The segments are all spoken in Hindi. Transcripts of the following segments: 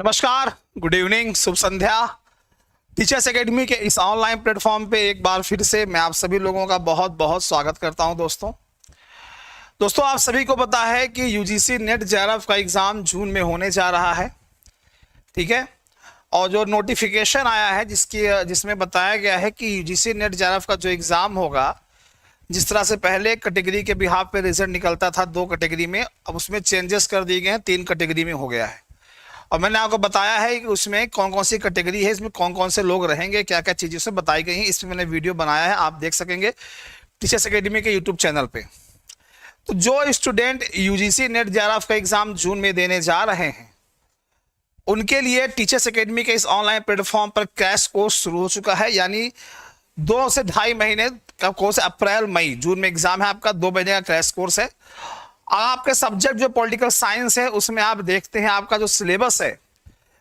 नमस्कार, गुड इवनिंग, शुभ संध्या। टीचर्स एकेडमी के इस ऑनलाइन प्लेटफॉर्म पे एक बार फिर से मैं आप सभी लोगों का बहुत बहुत स्वागत करता हूं। दोस्तों आप सभी को पता है कि यूजीसी नेट जेआरएफ का एग्ज़ाम जून में होने जा रहा है, ठीक है। और जो नोटिफिकेशन आया है जिसमें बताया गया है कि यूजीसी नेट जेआरएफ का जो एग्ज़ाम होगा, जिस तरह से पहले कैटेगरी के बिहाफ पे रिजल्ट निकलता था 2 कैटेगरी में, अब उसमें चेंजेस कर दिए गए हैं, 3 कैटेगरी में हो गया है। और मैंने आपको बताया है कि उसमें कौन कौन सी कैटेगरी है, इसमें कौन कौन से लोग रहेंगे, क्या क्या चीज़ें उसमें बताई गई हैं। इसमें मैंने वीडियो बनाया है, आप देख सकेंगे टीचर्स एकेडमी के यूट्यूब चैनल पे। तो जो स्टूडेंट यूजीसी नेट जेआरएफ का एग्ज़ाम जून में देने जा रहे हैं, उनके लिए टीचर्स एकेडमी के इस ऑनलाइन प्लेटफॉर्म पर क्रैश कोर्स शुरू हो चुका है। यानी 2 से 2.5 महीने का कोर्स, अप्रैल मई जून में एग्ज़ाम है आपका, 2 महीने का क्रैश कोर्स है। आपके सब्जेक्ट जो पॉलिटिकल साइंस है, उसमें आप देखते हैं आपका जो सिलेबस है,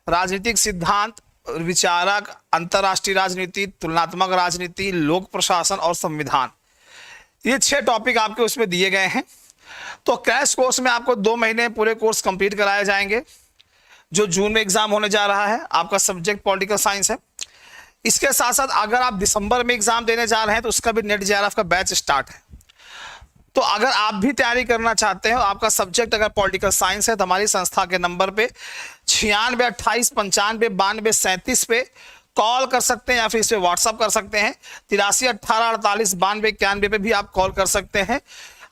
राजनीतिक सिद्धांत, विचारक, अंतर्राष्ट्रीय राजनीति, तुलनात्मक राजनीति, लोक प्रशासन और संविधान, ये 6 टॉपिक आपके उसमें दिए गए हैं। तो क्रैश कोर्स में आपको 2 महीने पूरे कोर्स कंप्लीट कराए जाएंगे। जो जून में एग्जाम होने जा रहा है, आपका सब्जेक्ट पॉलिटिकल साइंस है। इसके साथ साथ अगर आप दिसंबर में एग्जाम देने जा रहे हैं तो उसका भी नेट जेआरएफ का बैच स्टार्ट है। तो अगर आप भी तैयारी करना चाहते हो, आपका सब्जेक्ट अगर पॉलिटिकल साइंस है, तो हमारी संस्था के नंबर पे 96 28 95 92 37 पे कॉल कर सकते हैं या फिर इस पे व्हाट्सअप कर सकते हैं। 83 18 48 92 91 पे भी आप कॉल कर सकते हैं।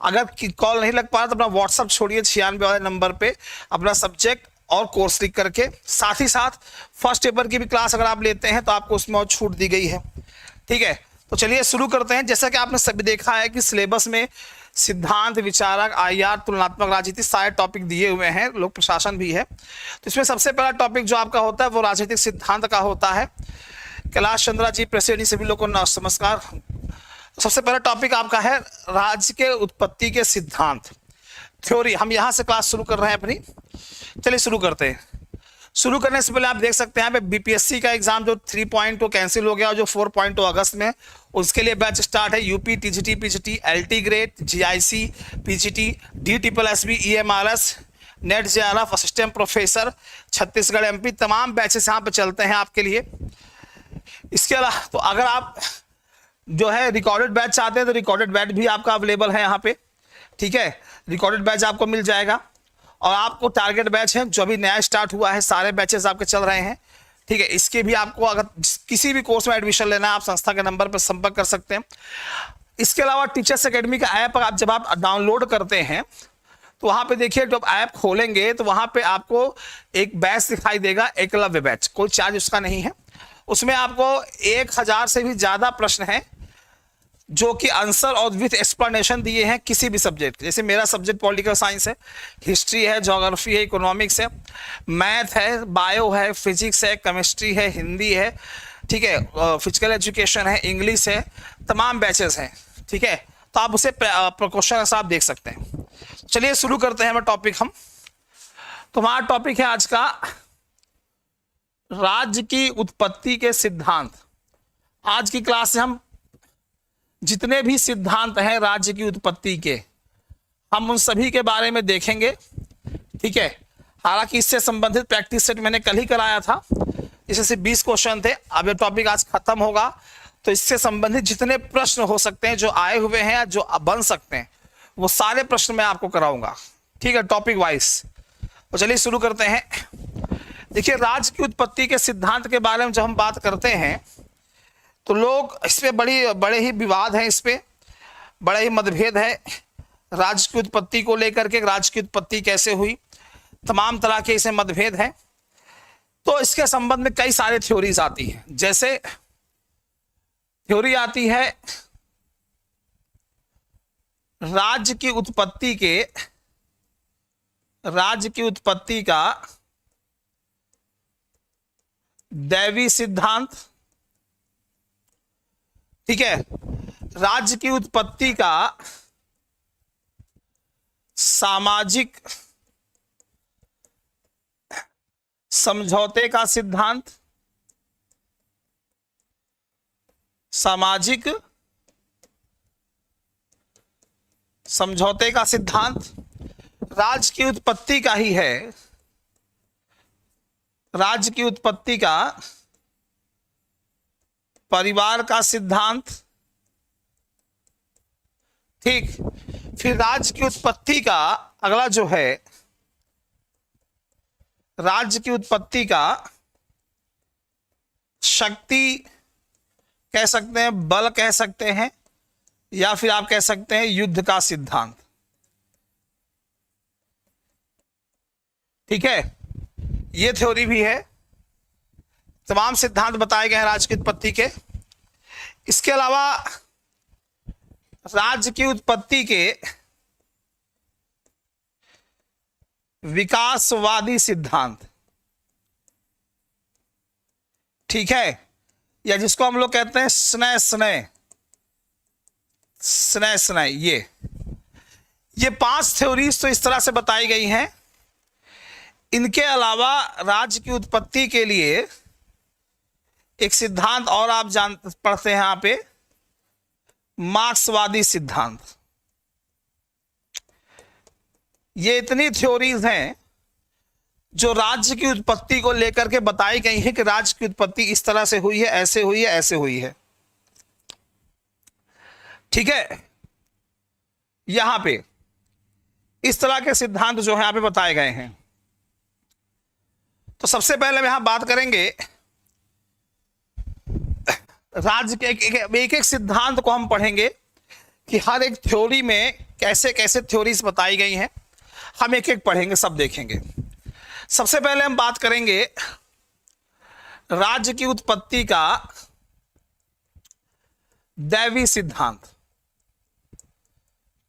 अगर कॉल नहीं लग पा रहा तो अपना व्हाट्सअप छोड़िए 96 वाले नंबर पे अपना सब्जेक्ट और कोर्स लिख करके। साथ ही साथ फर्स्ट पेपर की भी क्लास अगर आप लेते हैं तो आपको उसमें और छूट दी गई है, ठीक है। तो चलिए शुरू करते हैं। जैसा कि आपने सभी देखा है कि सिलेबस में सिद्धांत, विचारक, आईआर, तुलनात्मक राजनीति सारे टॉपिक दिए हुए हैं, लोक प्रशासन भी है। तो इसमें सबसे पहला टॉपिक जो आपका होता है वो राजनीतिक सिद्धांत का होता है। कैलाश चंद्रा जी, प्रेसिडेंट, सभी लोगों को नमस्कार। सबसे पहला टॉपिक आपका है राज्य के उत्पत्ति के सिद्धांत, थ्योरी। हम यहाँ से क्लास शुरू कर रहे हैं अपनी। चलिए शुरू करते हैं। शुरू करने से पहले आप देख सकते हैं बीपीएससी का एग्जाम जो 3.2 कैंसिल हो गया और जो 4.2 अगस्त में, उसके लिए बैच स्टार्ट है। UP, TGT, PGT, LT grade, GIC, PGT, DSSSB, EMRS, net JRF, assistant professor, Chhattisgarh MP, तमाम बैचेस यहाँ पे चलते हैं आपके लिए। इसके अलावा तो अगर आप जो है रिकॉर्डेड बैच चाहते हैं तो रिकॉर्डेड बैच भी आपका अवेलेबल है यहाँ पे, ठीक है। रिकॉर्डेड बैच आपको मिल जाएगा। और आपको टारगेट बैच है जो अभी नया स्टार्ट हुआ है, सारे बैचेस आपके चल रहे हैं, ठीक है। इसके भी आपको अगर किसी भी कोर्स में एडमिशन लेना है, आप संस्था के नंबर पर संपर्क कर सकते हैं। इसके अलावा टीचर्स एकेडमी का ऐप आप जब आप डाउनलोड करते हैं तो वहाँ पे देखिए, जब ऐप खोलेंगे तो वहाँ पे आपको एक बैच दिखाई देगा, एकलव्य बैच। कोई चार्ज उसका नहीं है। उसमें आपको 1000 से भी ज़्यादा प्रश्न हैं जो कि आंसर और विथ एक्सप्लेनेशन दिए हैं किसी भी सब्जेक्ट। जैसे मेरा सब्जेक्ट पॉलिटिकल साइंस है, हिस्ट्री है, ज्योग्राफी है, इकोनॉमिक्स है, मैथ है, बायो है, फिजिक्स है, केमिस्ट्री है, हिंदी है, ठीक है, फिजिकल एजुकेशन है, इंग्लिश है, तमाम बैचेस हैं, ठीक है। तो आप उसे क्वेश्चन आंसर आप देख सकते हैं। चलिए शुरू करते हैं टॉपिक हम। तो हमारा टॉपिक है आज का राज्य की उत्पत्ति के सिद्धांत। आज की क्लास से हम जितने भी सिद्धांत हैं राज्य की उत्पत्ति के, हम उन सभी के बारे में देखेंगे, ठीक है। हालांकि इससे संबंधित प्रैक्टिस सेट मैंने कल ही कराया था, इससे सिर्फ 20 क्वेश्चन थे। अब ये टॉपिक आज खत्म होगा तो इससे संबंधित जितने प्रश्न हो सकते हैं, जो आए हुए हैं या जो बन सकते हैं, वो सारे प्रश्न मैं आपको कराऊंगा, ठीक है, टॉपिक वाइज। तो चलिए शुरू करते हैं। देखिए, राज्य की उत्पत्ति के सिद्धांत के बारे में जब हम बात करते हैं तो लोग इस पे बड़े ही विवाद हैं, इस पे बड़े ही मतभेद है। राज्य की उत्पत्ति को लेकर के, राज्य की उत्पत्ति कैसे हुई, तमाम तरह के इसे मतभेद हैं। तो इसके संबंध में कई सारे थ्योरीज आती हैं। जैसे थ्योरी आती है राज्य की उत्पत्ति का दैवी सिद्धांत, ठीक है। राज्य की उत्पत्ति का सामाजिक समझौते का सिद्धांत, सामाजिक समझौते का सिद्धांत राज्य की उत्पत्ति का ही है। राज्य की उत्पत्ति का परिवार का सिद्धांत, ठीक। फिर राज्य की उत्पत्ति का अगला जो है, राज्य की उत्पत्ति का शक्ति कह सकते हैं, बल कह सकते हैं, या फिर आप कह सकते हैं युद्ध का सिद्धांत, ठीक है। ये थ्योरी भी है। तमाम सिद्धांत बताए गए हैं राज्य की उत्पत्ति के। इसके अलावा राज्य की उत्पत्ति के विकासवादी सिद्धांत, ठीक है, या जिसको हम लोग कहते हैं स्नेह स्नेह स्नेह स्नेह, ये 5 थ्योरीज तो इस तरह से बताई गई हैं। इनके अलावा राज्य की उत्पत्ति के लिए एक सिद्धांत और आप पढ़ते हैं यहां पे, मार्क्सवादी सिद्धांत। ये इतनी थ्योरीज हैं जो राज्य की उत्पत्ति को लेकर के बताई गई है कि राज्य की उत्पत्ति इस तरह से हुई है, ऐसे हुई है, ऐसे हुई है, ठीक है। यहां पे इस तरह के सिद्धांत जो है यहां पे बताए गए हैं। तो सबसे पहले हम यहां बात करेंगे राज्य के एक एक सिद्धांत को हम पढ़ेंगे कि हर एक थ्योरी में कैसे कैसे थ्योरीज बताई गई हैं। हम एक एक पढ़ेंगे, सब देखेंगे। सबसे पहले हम बात करेंगे राज्य की उत्पत्ति का दैवी सिद्धांत,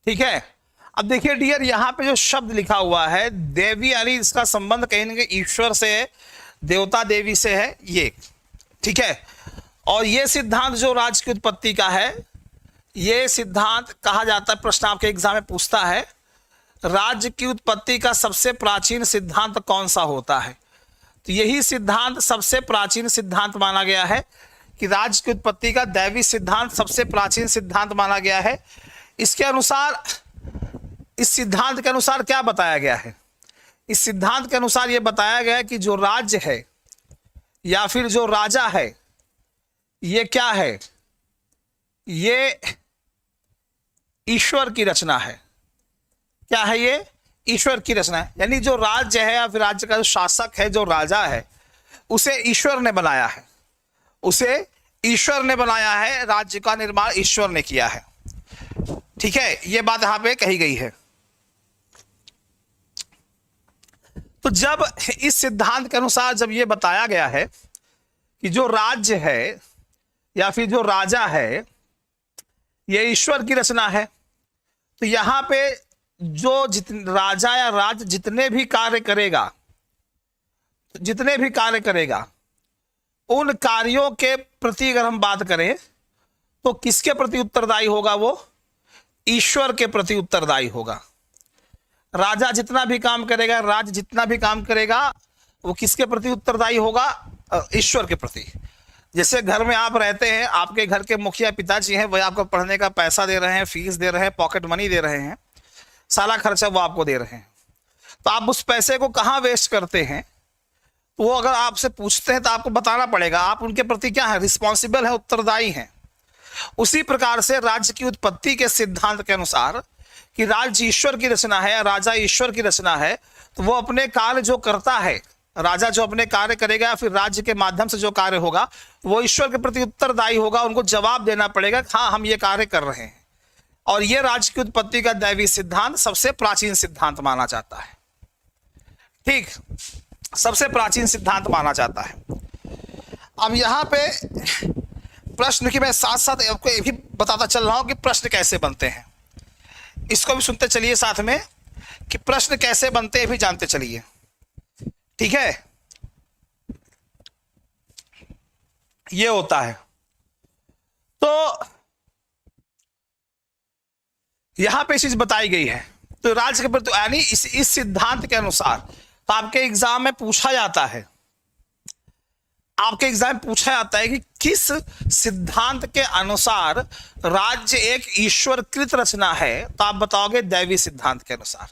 ठीक है। अब देखिए डियर, यहां पे जो शब्द लिखा हुआ है देवी, यानी इसका संबंध कहीं ना कहीं ईश्वर से है, देवता देवी से है, ये ठीक है। और ये सिद्धांत जो राज्य की उत्पत्ति का है, ये सिद्धांत कहा जाता है, प्रश्न आपके एग्जाम में पूछता है, राज्य की उत्पत्ति का सबसे प्राचीन सिद्धांत कौन सा होता है। तो यही सिद्धांत सबसे प्राचीन सिद्धांत माना गया है कि राज्य की उत्पत्ति का दैवी सिद्धांत सबसे प्राचीन सिद्धांत माना गया है। इसके अनुसार, इस सिद्धांत के अनुसार क्या बताया गया है, इस सिद्धांत के अनुसार यह बताया गया है कि जो राज्य है या फिर जो राजा है, ये क्या है, ये ईश्वर की रचना है। क्या है ये? ईश्वर की रचना है। यानी जो राज्य है या फिर राज्य का जो शासक है, जो राजा है, उसे ईश्वर ने बनाया है, उसे ईश्वर ने बनाया है, राज्य का निर्माण ईश्वर ने किया है, ठीक है। ये बात यहां पे कही गई है। तो जब इस सिद्धांत के अनुसार जब ये बताया गया है कि जो राज्य है या फिर जो राजा है ये ईश्वर की रचना है, तो यहां पे जो राजा या राज जितने भी कार्य करेगा, उन कार्यों के प्रति अगर हम बात करें तो किसके प्रति उत्तरदायी होगा? वो ईश्वर के प्रति उत्तरदायी होगा। राजा जितना भी काम करेगा, राज जितना भी काम करेगा, वो किसके प्रति उत्तरदायी होगा? ईश्वर के प्रति। जैसे घर में आप रहते हैं, आपके घर के मुखिया पिताजी हैं, वह आपको पढ़ने का पैसा दे रहे हैं, फीस दे रहे हैं, पॉकेट मनी दे रहे हैं, सारा खर्चा वो आपको दे रहे हैं। तो आप उस पैसे को कहाँ वेस्ट करते हैं, तो वो अगर आपसे पूछते हैं तो आपको बताना पड़ेगा। आप उनके प्रति क्या है? रिस्पॉन्सिबल है, उत्तरदायी हैं। उसी प्रकार से राज्य की उत्पत्ति के सिद्धांत के अनुसार कि राज्य ईश्वर की रचना है, राजा ईश्वर की रचना है, तो वो अपने कार्य जो करता है, राजा जो अपने कार्य करेगा या फिर राज्य के माध्यम से जो कार्य होगा, वो ईश्वर के प्रति उत्तरदायी होगा। उनको जवाब देना पड़ेगा, हाँ हम ये कार्य कर रहे हैं। और ये राज्य की उत्पत्ति का दैवी सिद्धांत सबसे प्राचीन सिद्धांत माना जाता है, ठीक, सबसे प्राचीन सिद्धांत माना जाता है। अब यहां पे प्रश्न की मैं साथ साथ आपको ये भी बताता चल रहा हूं कि प्रश्न कैसे बनते हैं, इसको भी सुनते चलिए साथ में कि प्रश्न कैसे बनते हैं भी जानते चलिए, ठीक है। ये होता है। तो यहां पे चीज बताई गई है, तो राज्य के प्रति, यानी इस सिद्धांत के अनुसार तो आपके एग्जाम में पूछा जाता है, आपके एग्जाम में पूछा जाता है कि किस सिद्धांत के अनुसार राज्य एक ईश्वरकृत रचना है, तो आप बताओगे दैवी सिद्धांत के अनुसार।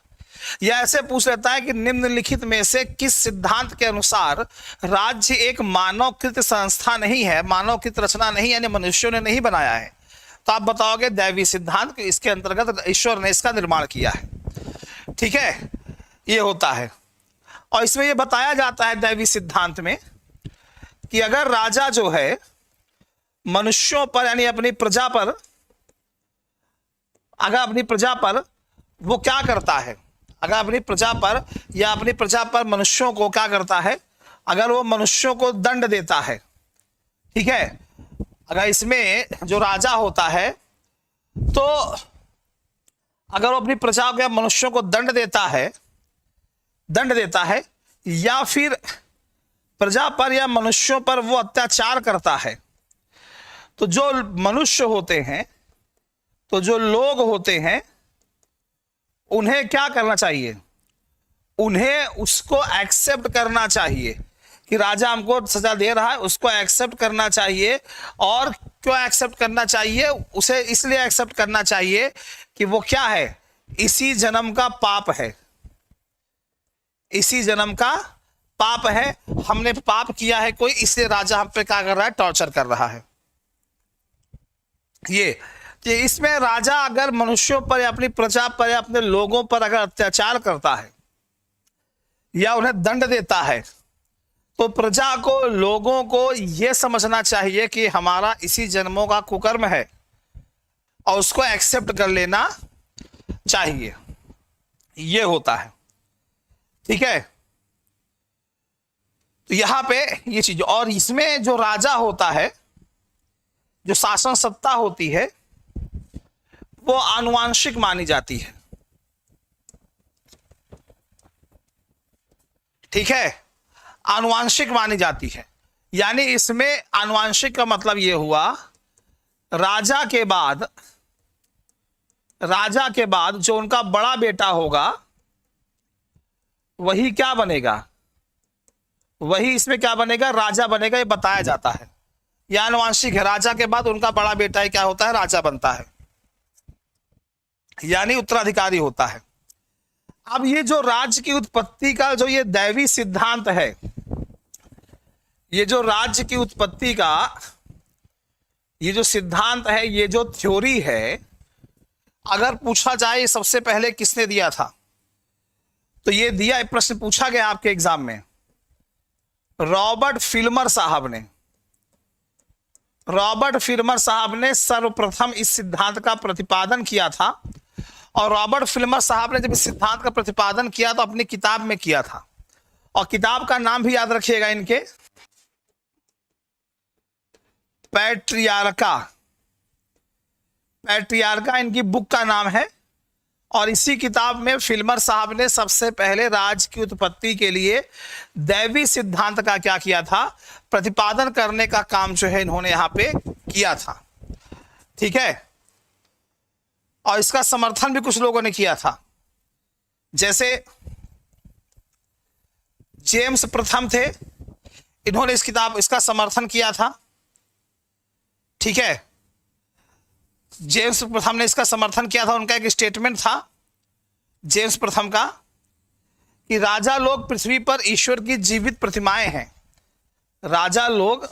या ऐसे पूछ लेता है कि निम्नलिखित में से किस सिद्धांत के अनुसार राज्य एक मानवकृत संस्था नहीं है, मानवकृत रचना नहीं, यानी मनुष्यों ने नहीं बनाया है, तो आप बताओगे दैवी सिद्धांत कि इसके अंतर्गत ईश्वर ने इसका निर्माण किया है। ठीक है, ये होता है। और इसमें ये बताया जाता है दैवी सिद्धांत में कि अगर राजा जो है मनुष्यों पर यानी अपनी प्रजा पर, अगर अपनी प्रजा पर वो क्या करता है, अगर अपनी प्रजा पर या अपनी प्रजा पर मनुष्यों को क्या करता है, अगर वो मनुष्यों को दंड देता है, ठीक है, अगर इसमें जो राजा होता है तो अगर वो अपनी प्रजा को या मनुष्यों को दंड देता है या फिर प्रजा पर या मनुष्यों पर वो अत्याचार करता है, तो जो मनुष्य होते हैं, तो जो लोग होते हैं, उन्हें क्या करना चाहिए, उन्हें उसको एक्सेप्ट करना चाहिए कि राजा हमको सजा दे रहा है, उसको एक्सेप्ट करना चाहिए। और क्यों एक्सेप्ट करना चाहिए, उसे इसलिए एक्सेप्ट करना चाहिए कि वो क्या है, इसी जन्म का पाप है, इसी जन्म का पाप है, हमने पाप किया है कोई, इसलिए राजा हम पे क्या कर रहा है, टॉर्चर कर रहा है। ये इसमें राजा अगर मनुष्यों पर या अपनी प्रजा पर या अपने लोगों पर अगर अत्याचार करता है या उन्हें दंड देता है, तो प्रजा को, लोगों को यह समझना चाहिए कि हमारा इसी जन्मों का कुकर्म है और उसको एक्सेप्ट कर लेना चाहिए। यह होता है। ठीक है, तो यहां पे ये चीज, और इसमें जो राजा होता है, जो शासन सत्ता होती है, वो आनुवांशिक मानी जाती है। ठीक है, आनुवांशिक मानी जाती है। यानी इसमें आनुवांशिक का मतलब यह हुआ, राजा के बाद जो उनका बड़ा बेटा होगा वही क्या बनेगा, वही इसमें क्या बनेगा, राजा बनेगा, ये बताया जाता है। यह आनुवांशिक है, राजा के बाद उनका बड़ा बेटा ही क्या होता है, राजा बनता है, यानी उत्तराधिकारी होता है। अब ये जो राज्य की उत्पत्ति का जो ये दैवी सिद्धांत है, ये जो राज्य की उत्पत्ति का ये जो सिद्धांत है, ये जो थ्योरी है, अगर पूछा जाए सबसे पहले किसने दिया था, तो ये दिया, प्रश्न पूछा गया आपके एग्जाम में, रॉबर्ट फिल्मर साहब ने। रॉबर्ट फिल्मर साहब ने सर्वप्रथम इस सिद्धांत का प्रतिपादन किया था। और रॉबर्ट फिल्मर साहब ने जब इस सिद्धांत का प्रतिपादन किया तो अपनी किताब में किया था, और किताब का नाम भी याद रखिएगा इनके, पैट्रियार्का। पैट्रियार्का इनकी बुक का नाम है। और इसी किताब में फिल्मर साहब ने सबसे पहले राज्य की उत्पत्ति के लिए दैवी सिद्धांत का क्या किया था, प्रतिपादन करने का काम जो है इन्होंने यहां पे किया था। ठीक है, और इसका समर्थन भी कुछ लोगों ने किया था, जैसे जेम्स प्रथम थे, इन्होंने इसका समर्थन किया था। ठीक है, जेम्स प्रथम ने इसका समर्थन किया था। उनका एक स्टेटमेंट था जेम्स प्रथम का कि राजा लोग पृथ्वी पर ईश्वर की जीवित प्रतिमाएं हैं। राजा लोग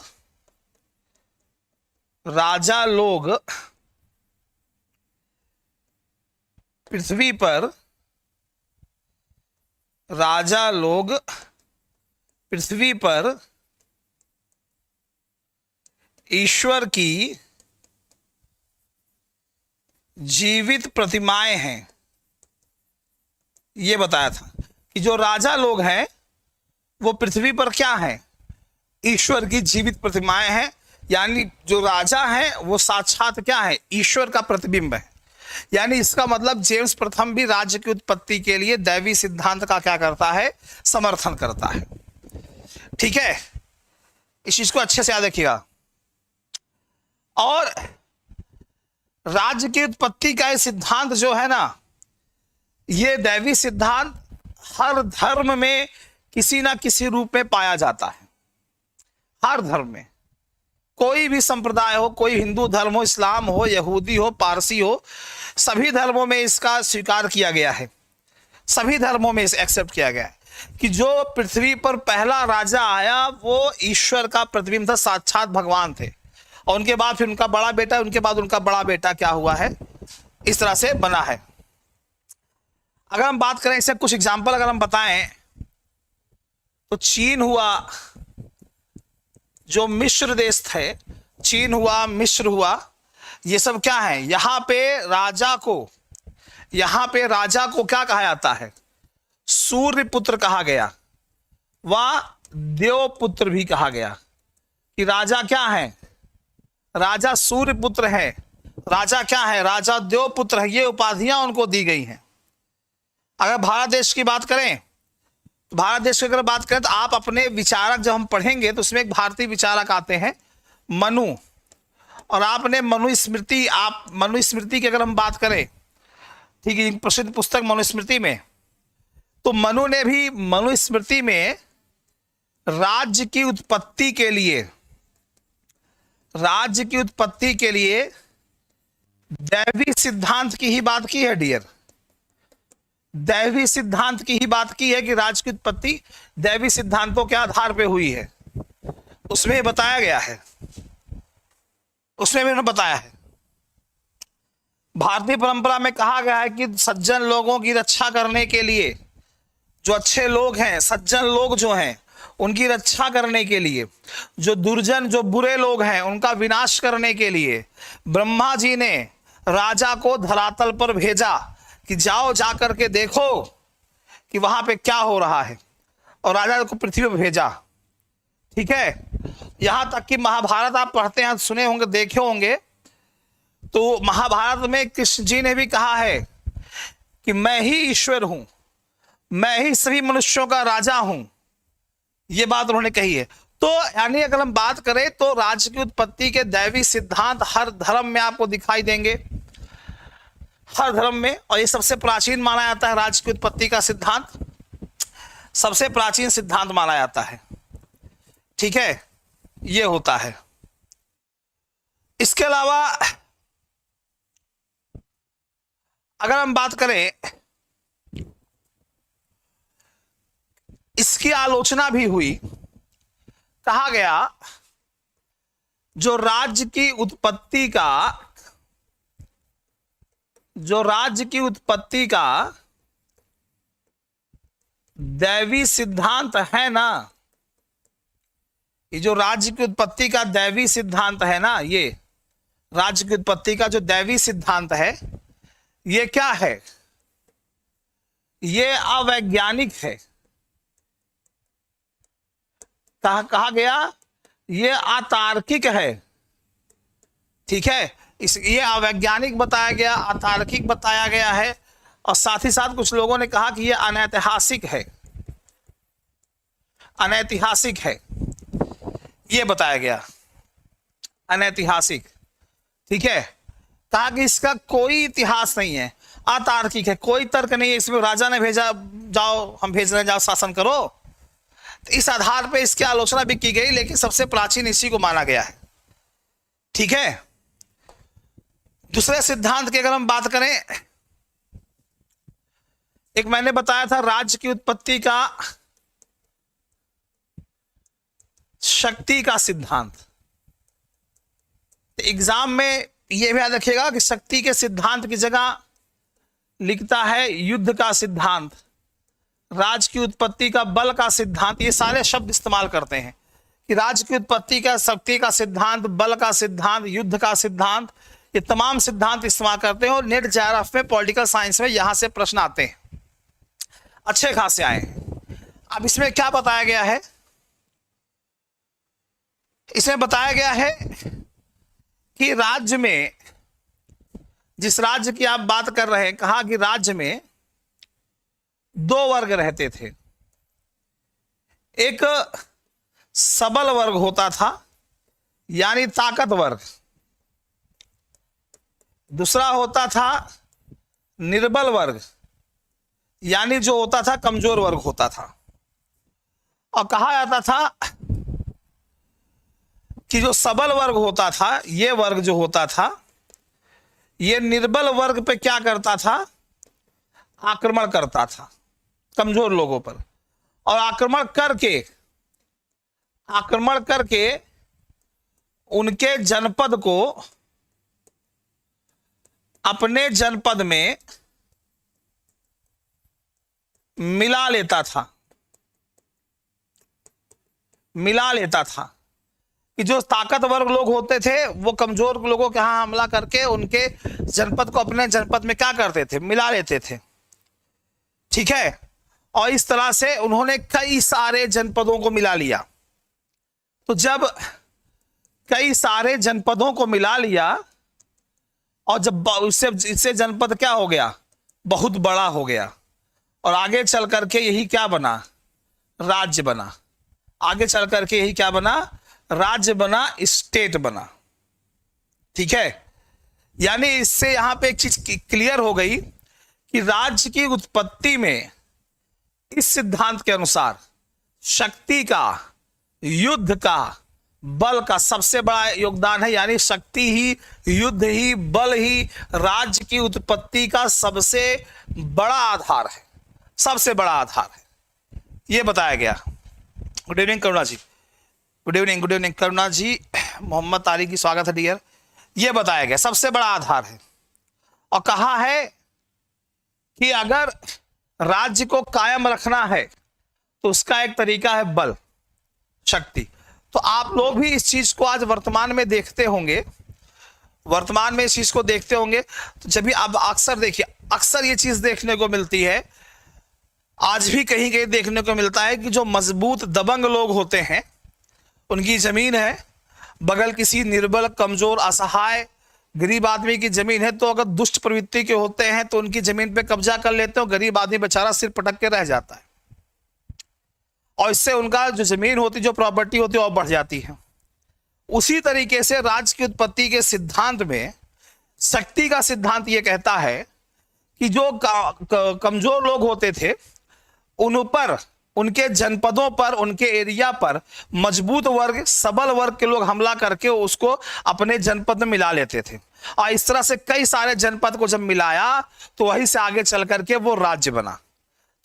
पृथ्वी पर, राजा लोग पृथ्वी पर ईश्वर की जीवित प्रतिमाएं हैं। यह बताया था कि जो राजा लोग हैं वो पृथ्वी पर क्या हैं, ईश्वर की जीवित प्रतिमाएं हैं। यानी जो राजा हैं वो साक्षात क्या है, ईश्वर का प्रतिबिंब है। यानी इसका मतलब जेम्स प्रथम भी राज्य की उत्पत्ति के लिए दैवी सिद्धांत का क्या करता है, समर्थन करता है। ठीक है, इस चीज को अच्छे से याद रखिएगा। और राज्य की उत्पत्ति का ये सिद्धांत जो है ना, ये दैवी सिद्धांत हर धर्म में किसी ना किसी रूप में पाया जाता है। हर धर्म में, कोई भी संप्रदाय हो, कोई हिंदू धर्म हो, इस्लाम हो, यहूदी हो, पारसी हो, सभी धर्मों में इसका स्वीकार किया गया है। सभी धर्मों में इसे एक्सेप्ट किया गया है कि जो पृथ्वी पर पहला राजा आया वो ईश्वर का प्रतिबिंब था, साक्षात भगवान थे, और उनके बाद फिर उनका बड़ा बेटा, उनके बाद उनका बड़ा बेटा क्या हुआ है, इस तरह से बना है। अगर हम बात करें इससे कुछ एग्जाम्पल अगर हम बताएं तो चीन हुआ, जो मिस्र देश थे, चीन हुआ, मिस्र हुआ, ये सब क्या है, यहां पे राजा को क्या कहा जाता है, सूर्य पुत्र कहा गया, व देव पुत्र भी कहा गया कि राजा क्या है, राजा सूर्य पुत्र है, राजा क्या है, राजा देव पुत्र है, ये उपाधियां उनको दी गई हैं। अगर भारत देश की बात करें तो भारत देश की अगर बात करें तो आप अपने विचारक जब हम पढ़ेंगे तो उसमें एक भारतीय विचारक आते हैं मनु, और आपने मनुस्मृति, आप मनुस्मृति की अगर हम बात करें, ठीक है, प्रसिद्ध पुस्तक मनुस्मृति में, तो मनु ने भी मनुस्मृति में राज्य की उत्पत्ति के लिए दैवी सिद्धांत की ही बात की है डियर, दैवी सिद्धांत की ही बात की है कि राज्य की उत्पत्ति दैवी सिद्धांतों के आधार पे हुई है। उसमें बताया गया है, उसमें भी उन्होंने बताया है। भारतीय परंपरा में कहा गया है कि सज्जन लोगों की रक्षा करने के लिए, जो अच्छे लोग हैं, सज्जन लोग जो हैं, उनकी रक्षा करने के लिए, जो दुर्जन, जो बुरे लोग हैं, उनका विनाश करने के लिए ब्रह्मा जी ने राजा को धरातल पर भेजा कि जाओ जाकर के देखो कि वहां पे क्या हो रहा है, और राजा को पृथ्वी पर भेजा। ठीक है, यहां तक कि महाभारत आप पढ़ते हैं, सुने होंगे, देखे होंगे, तो महाभारत में कृष्ण जी ने भी कहा है कि मैं ही ईश्वर हूं, मैं ही सभी मनुष्यों का राजा हूं, ये बात उन्होंने कही है। तो यानी अगर हम बात करें तो राज्य की उत्पत्ति के दैवी सिद्धांत हर धर्म में आपको दिखाई देंगे, हर धर्म में, और ये सबसे प्राचीन माना जाता है, राज्य की उत्पत्ति का सिद्धांत सबसे प्राचीन सिद्धांत माना जाता है। ठीक है, ये होता है। इसके अलावा अगर हम बात करें, इसकी आलोचना भी हुई, कहा गया जो राज्य की उत्पत्ति का दैवी सिद्धांत है ना, ये जो राज्य की उत्पत्ति का दैवी सिद्धांत है ना, ये राज्य की उत्पत्ति का जो दैवी सिद्धांत है, ये क्या है, ये अवैज्ञानिक है। कहा गया ये अतार्किक है। ठीक है, ये अवैज्ञानिक बताया गया, अतार्किक बताया गया है, और साथ ही साथ कुछ लोगों ने कहा कि ये अनैतिहासिक है, अनैतिहासिक है, ये बताया गया, अनैतिहासिक। ठीक है, कहा कि इसका कोई इतिहास नहीं है, अतार्किक है, कोई तर्क नहीं है इसमें, राजा ने भेजा, जाओ हम भेज रहे हैं, जाओ शासन करो। तो इस आधार पे इसकी आलोचना भी की गई, लेकिन सबसे प्राचीन इसी को माना गया है। ठीक है, दूसरे सिद्धांत की अगर हम बात करें, एक मैंने बताया था राज्य की उत्पत्ति का शक्ति का सिद्धांत। एग्जाम में यह भी याद रखिएगा कि शक्ति के सिद्धांत की जगह लिखता है युद्ध का सिद्धांत, राज्य की उत्पत्ति का बल का सिद्धांत, ये सारे शब्द इस्तेमाल करते हैं कि राज्य की उत्पत्ति का, शक्ति का सिद्धांत, बल का सिद्धांत, युद्ध का सिद्धांत, ये तमाम सिद्धांत इस्तेमाल करते हैं। और नेट जेआरएफ में, पॉलिटिकल साइंस में यहां से प्रश्न आते हैं, अच्छे खासे आए हैं। अब इसमें क्या बताया गया है, इसमें बताया गया है कि राज्य में, जिस राज्य की आप बात कर रहे हैं, कहा कि राज्य में दो वर्ग रहते थे। एक सबल वर्ग होता था, यानी ताकत वर्ग, दूसरा होता था निर्बल वर्ग, यानी जो होता था कमजोर वर्ग होता था। और कहा जाता था कि जो सबल वर्ग होता था, ये वर्ग जो होता था, ये निर्बल वर्ग पे क्या करता था, आक्रमण करता था। कमजोर लोगों पर, और आक्रमण करके उनके जनपद को अपने जनपद में मिला लेता था कि जो ताकतवर लोग होते थे वो कमजोर लोगों के यहां हमला करके उनके जनपद को अपने जनपद में क्या करते थे, मिला लेते थे। ठीक है, और इस तरह से उन्होंने कई सारे जनपदों को मिला लिया। तो जब कई सारे जनपदों को मिला लिया और जब इससे जनपद क्या हो गया, बहुत बड़ा हो गया, और आगे चल करके यही क्या बना, राज्य बना। आगे चल करके यही क्या बना, राज्य बना, स्टेट बना। ठीक है, यानी इससे यहां पे एक चीज क्लियर हो गई कि राज्य की उत्पत्ति में इस सिद्धांत के अनुसार शक्ति का, युद्ध का, बल का सबसे बड़ा योगदान है। यानी शक्ति ही, युद्ध ही, बल ही राज्य की उत्पत्ति का सबसे बड़ा आधार है, सबसे बड़ा आधार है, यह बताया गया। गुड इवनिंग करुणा जी, गुड इवनिंग करुणा जी, मोहम्मद तारिक की स्वागत है डियर। यह बताया गया सबसे बड़ा आधार है, और कहा है कि अगर राज्य को कायम रखना है तो उसका एक तरीका है बल, शक्ति। तो आप लोग भी इस चीज को आज वर्तमान में देखते होंगे, वर्तमान में इस चीज को देखते होंगे। तो जब भी आप अक्सर देखिए, अक्सर ये चीज देखने को मिलती है, आज भी कहीं कहीं देखने को मिलता है कि जो मजबूत दबंग लोग होते हैं, उनकी जमीन है, बगल किसी निर्बल, कमजोर, असहाय, गरीब आदमी की जमीन है, तो अगर दुष्ट प्रवृत्ति के होते हैं तो उनकी जमीन पे कब्जा कर लेते हो, गरीब आदमी बेचारा सिर पटक के रह जाता है, और इससे उनका जो जमीन होती, जो प्रॉपर्टी होती है और बढ़ जाती है। उसी तरीके से राज्य की उत्पत्ति के सिद्धांत में शक्ति का सिद्धांत यह कहता है कि जो कमजोर लोग होते थे उन पर, उनके जनपदों पर, उनके एरिया पर मजबूत वर्ग, सबल वर्ग के लोग हमला करके उसको अपने जनपद में मिला लेते थे, और इस तरह से कई सारे जनपद को जब मिलाया तो वहीं से आगे चल करके वो राज्य बना।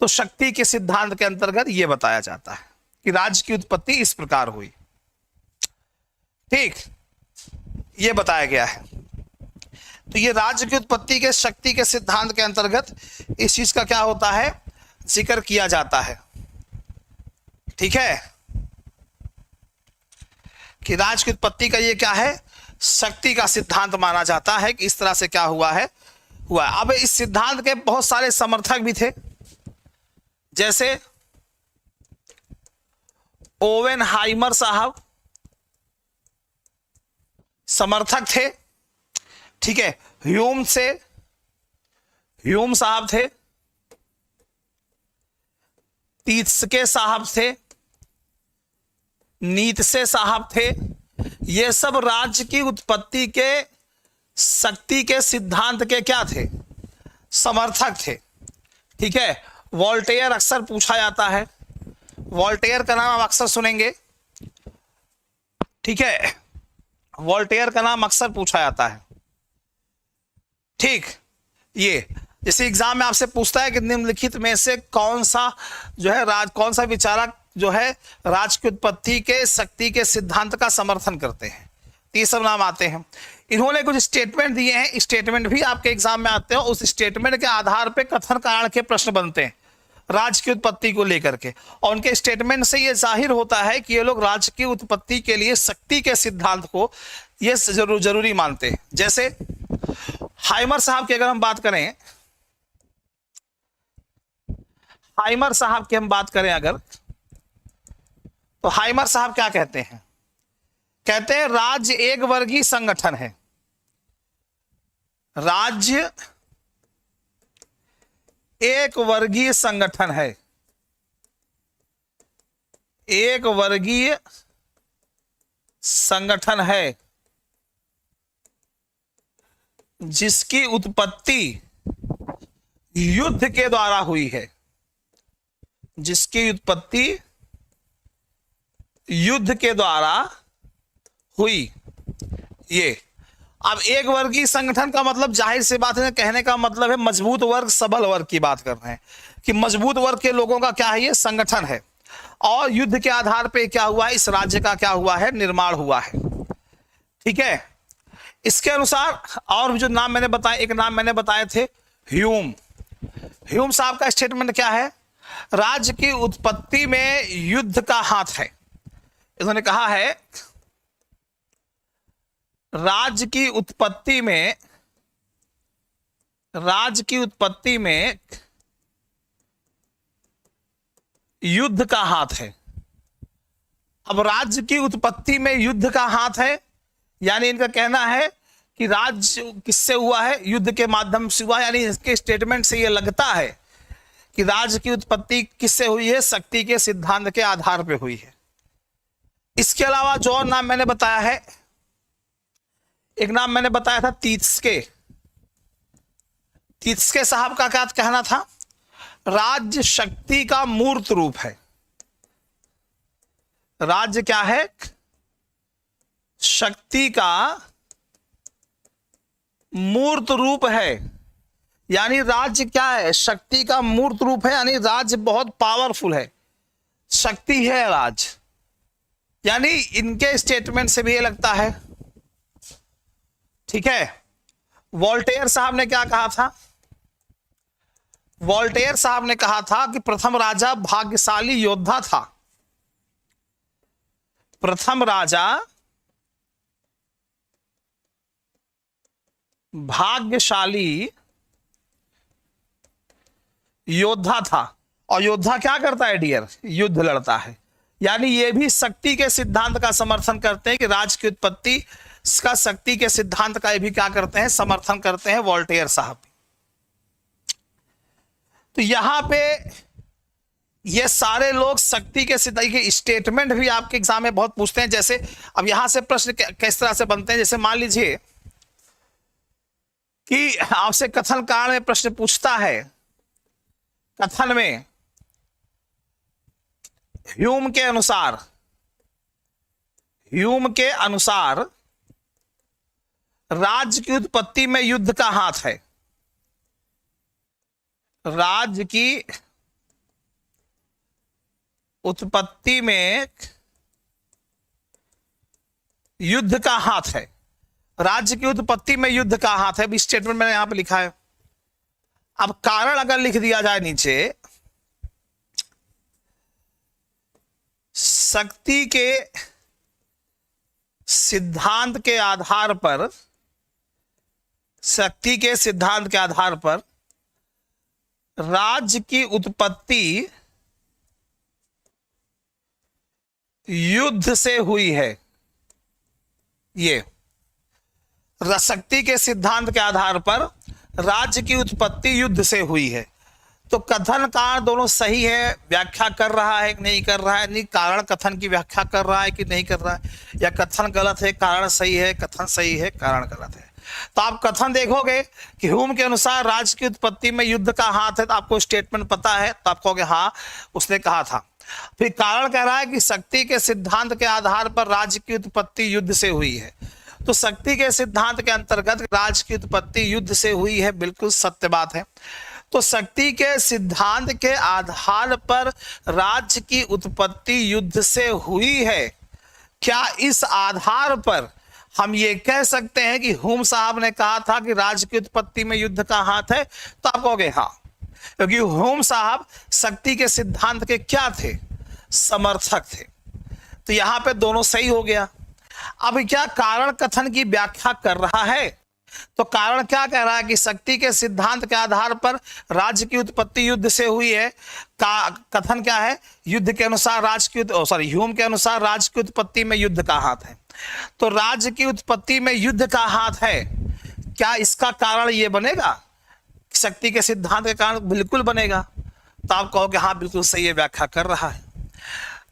तो शक्ति के सिद्धांत के अंतर्गत यह बताया जाता है कि राज्य की उत्पत्ति इस प्रकार हुई। ठीक, यह बताया गया है। तो ये राज्य की उत्पत्ति के शक्ति के सिद्धांत के अंतर्गत इस चीज का क्या होता है, जिक्र किया जाता है। ठीक है, कि राज्य की उत्पत्ति का ये क्या है, शक्ति का सिद्धांत माना जाता है कि इस तरह से क्या हुआ है, हुआ। अब इस सिद्धांत के बहुत सारे समर्थक भी थे, जैसे ओवेनहाइमर साहब समर्थक थे। ठीक है, ह्यूम साहब थे, तीत्स्के साहब थे, नीत्से साहब थे। ये सब राज्य की उत्पत्ति के शक्ति के सिद्धांत के क्या थे, समर्थक थे। ठीक है, वोल्टेयर अक्सर पूछा जाता है, वोल्टेयर का नाम आप अक्सर सुनेंगे। ठीक है, वोल्टेयर का नाम अक्सर पूछा जाता है। ठीक, ये जैसे एग्जाम में आपसे पूछता है कि निम्नलिखित में से कौन सा जो है कौन सा विचारक जो है राज्य की उत्पत्ति के शक्ति के सिद्धांत का समर्थन करते हैं, तो ये सब नाम आते हैं। इन्होंने कुछ स्टेटमेंट दिए हैं, स्टेटमेंट भी आपके एग्जाम में आते हैं, उस स्टेटमेंट के आधार पे कथन कारण के प्रश्न बनते हैं राज्य की उत्पत्ति को लेकर के, और उनके स्टेटमेंट से ये जाहिर होता है कि ये लोग राज्य की उत्पत्ति के लिए शक्ति के सिद्धांत को ये जरूरी मानते हैं। जैसे हाइमर साहब की अगर हम बात करें, हाइमर साहब की हम बात करें अगर, तो हाइमर साहब क्या कहते हैं, कहते हैं राज्य एक वर्गीय संगठन है, राज्य एक वर्गीय संगठन है, एक वर्गीय संगठन है जिसकी उत्पत्ति युद्ध के द्वारा हुई है, जिसकी उत्पत्ति युद्ध के द्वारा हुई। ये अब एक वर्गीय संगठन का मतलब जाहिर सी बात है, कहने का मतलब है मजबूत वर्ग, सबल वर्ग की बात कर रहे हैं कि मजबूत वर्ग के लोगों का क्या है, ये संगठन है। और युद्ध के आधार पे क्या हुआ है, इस राज्य का क्या हुआ है, निर्माण हुआ है। ठीक है, इसके अनुसार और जो नाम मैंने बताया, एक नाम मैंने बताए थे ह्यूम। ह्यूम साहब का स्टेटमेंट क्या है, राज्य की उत्पत्ति में युद्ध का हाथ है। इन्होंने कहा है राज्य की उत्पत्ति में युद्ध का हाथ है। अब राज्य की उत्पत्ति में युद्ध का हाथ है, यानी इनका कहना है कि राज्य किससे हुआ है, युद्ध के माध्यम से हुआ। यानी इसके स्टेटमेंट से यह लगता है कि राज्य की उत्पत्ति किससे हुई है, शक्ति के सिद्धांत के आधार पर हुई है। इसके अलावा जो और नाम मैंने बताया है, एक नाम मैंने बताया था तीत्स्के। तीत्स्के साहब का क्या कहना था, राज्य शक्ति का मूर्त रूप है। राज्य क्या है, शक्ति का मूर्त रूप है। यानी राज्य क्या है, शक्ति का मूर्त रूप है, यानी राज्य बहुत पावरफुल है, शक्ति है राज्य। यानी इनके स्टेटमेंट से भी ये लगता है। ठीक है, वोल्टेयर साहब ने क्या कहा था, वोल्टेयर साहब ने कहा था कि प्रथम राजा भाग्यशाली योद्धा था। प्रथम राजा भाग्यशाली योद्धा था। और योद्धा क्या करता है डियर, युद्ध लड़ता है। यानी ये भी शक्ति के सिद्धांत का समर्थन करते हैं कि राज्य की उत्पत्ति का शक्ति के सिद्धांत का भी क्या करते हैं, समर्थन करते हैं वोल्टेयर साहब। तो यहां पे ये सारे लोग शक्ति के सिद्धांत के स्टेटमेंट भी आपके एग्जाम में बहुत पूछते हैं। जैसे अब यहां से प्रश्न किस तरह से बनते हैं, जैसे मान लीजिए कि आपसे कथन कांड में प्रश्न पूछता है, कथन में ह्यूम के अनुसार राज्य की उत्पत्ति में युद्ध का हाथ है। राज्य की उत्पत्ति में युद्ध का हाथ है। राज्य की उत्पत्ति में युद्ध का हाथ है, भी स्टेटमेंट मैंने यहां पे लिखा है। अब कारण अगर लिख दिया जाए नीचे, शक्ति के सिद्धांत के आधार पर, शक्ति के सिद्धांत के आधार पर राज्य की उत्पत्ति युद्ध से हुई है। ये शक्ति के सिद्धांत के आधार पर राज्य की उत्पत्ति युद्ध से हुई है। तो कथन कारण दोनों सही है, व्याख्या कर रहा है कि नहीं कर रहा है, नहीं कारण कथन की व्याख्या कर रहा है कि नहीं कर रहा है, या कथन गलत है कारण सही है, कथन सही है कारण गलत है। तो आप कथन देखोगे कि ह्यूम के अनुसार राज्य की उत्पत्ति में युद्ध का हाथ है, तो आपको स्टेटमेंट पता है, तो आप कहोगे हाँ उसने कहा था। फिर कारण कह रहा है कि शक्ति के सिद्धांत के आधार पर राज्य की उत्पत्ति युद्ध से हुई है। तो शक्ति के सिद्धांत के अंतर्गत राज्य की उत्पत्ति युद्ध से हुई है, बिल्कुल सत्य बात है। तो शक्ति के सिद्धांत के आधार पर राज्य की उत्पत्ति युद्ध से हुई है। क्या इस आधार पर हम ये कह सकते हैं कि ह्यूम साहब ने कहा था कि राज्य की उत्पत्ति में युद्ध का हाथ है? तो आप कहोगे हाँ, क्योंकि ह्यूम साहब शक्ति के सिद्धांत के क्या थे, समर्थक थे। तो यहां पे दोनों सही हो गया। अब क्या कारण कथन की व्याख्या कर रहा है? तो कारण क्या कह रहा है कि शक्ति के सिद्धांत के आधार पर राज्य की उत्पत्ति युद्ध से हुई है। कथन क्या है, युद्ध के अनुसार ह्यूम के अनुसार राज्य की उत्पत्ति में युद्ध का हाथ है। तो राज्य की उत्पत्ति में युद्ध का हाथ है, क्या इसका कारण यह बनेगा शक्ति के सिद्धांत के कारण? बिल्कुल बनेगा। तो आप कहोगे हाँ बिल्कुल सही है, व्याख्या कर रहा है।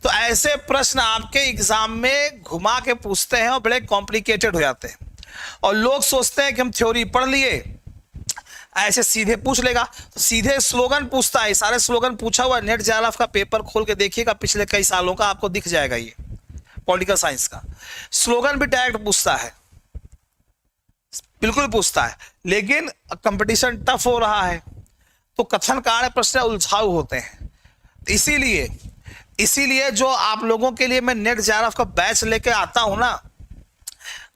तो ऐसे प्रश्न आपके एग्जाम में घुमा के पूछते हैं और बड़े कॉम्प्लिकेटेड हो जाते हैं, और लोग सोचते हैं कि हम थ्योरी पढ़ लिए, ऐसे सीधे पूछ लेगा। तो सीधे स्लोगन पूछता है, सारे स्लोगन पूछा हुआ नेट जेआरएफ का पेपर खोल के देखिएगा, पिछले कई सालों का आपको दिख जाएगा। ये पॉलिटिकल साइंस का स्लोगन भी डायरेक्ट पूछता है। बिल्कुल पूछता है, लेकिन कंपटीशन टफ हो रहा है तो कथन कार्य प्रश्न उलझाऊ होते हैं। इसीलिए इसीलिए जो आप लोगों के लिए मैं नेट जेआरएफ का बैच लेके आता हूं ना,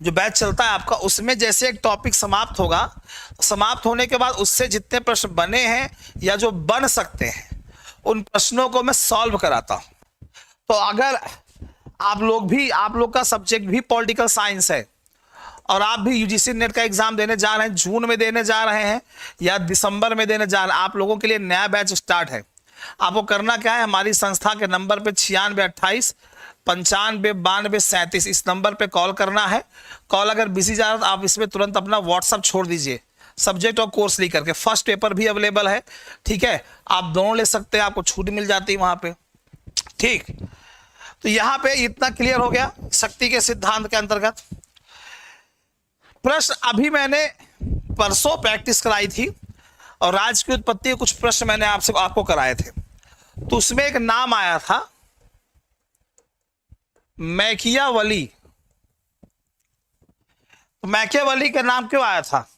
जो बैच चलता है आपका, उसमें जैसे एक टॉपिक समाप्त होगा, समाप्त होने के बाद उससे जितने प्रश्न बने हैं या जो बन सकते हैं उन प्रश्नों को मैं सॉल्व कराता हूं। तो अगर आप लोग का सब्जेक्ट भी पॉलिटिकल साइंस है और आप भी यूजीसी नेट का एग्जाम देने जा रहे हैं, जून में देने जा रहे हैं या दिसंबर में देने जा रहे हैं, आप लोगों के लिए नया बैच स्टार्ट है। आपको करना क्या है, हमारी संस्था के नंबर पे 9628 95 92 37 इस नंबर पे कॉल करना है। कॉल अगर बिजी जा रहा है तो आप इसमें तुरंत अपना व्हाट्सअप छोड़ दीजिए, सब्जेक्ट और कोर्स लिख करके। फर्स्ट पेपर भी अवेलेबल है, ठीक है, आप दोनों ले सकते हैं, आपको छूट मिल जाती है वहां पे। ठीक, तो यहां पे इतना क्लियर हो गया शक्ति के सिद्धांत के अंतर्गत। प्रश्न अभी मैंने परसों प्रैक्टिस कराई थी और राज्य की उत्पत्ति के कुछ प्रश्न मैंने आपको कराए थे। तो उसमें एक नाम आया था मैकियावेली। मैकियावेली का नाम क्यों आया था?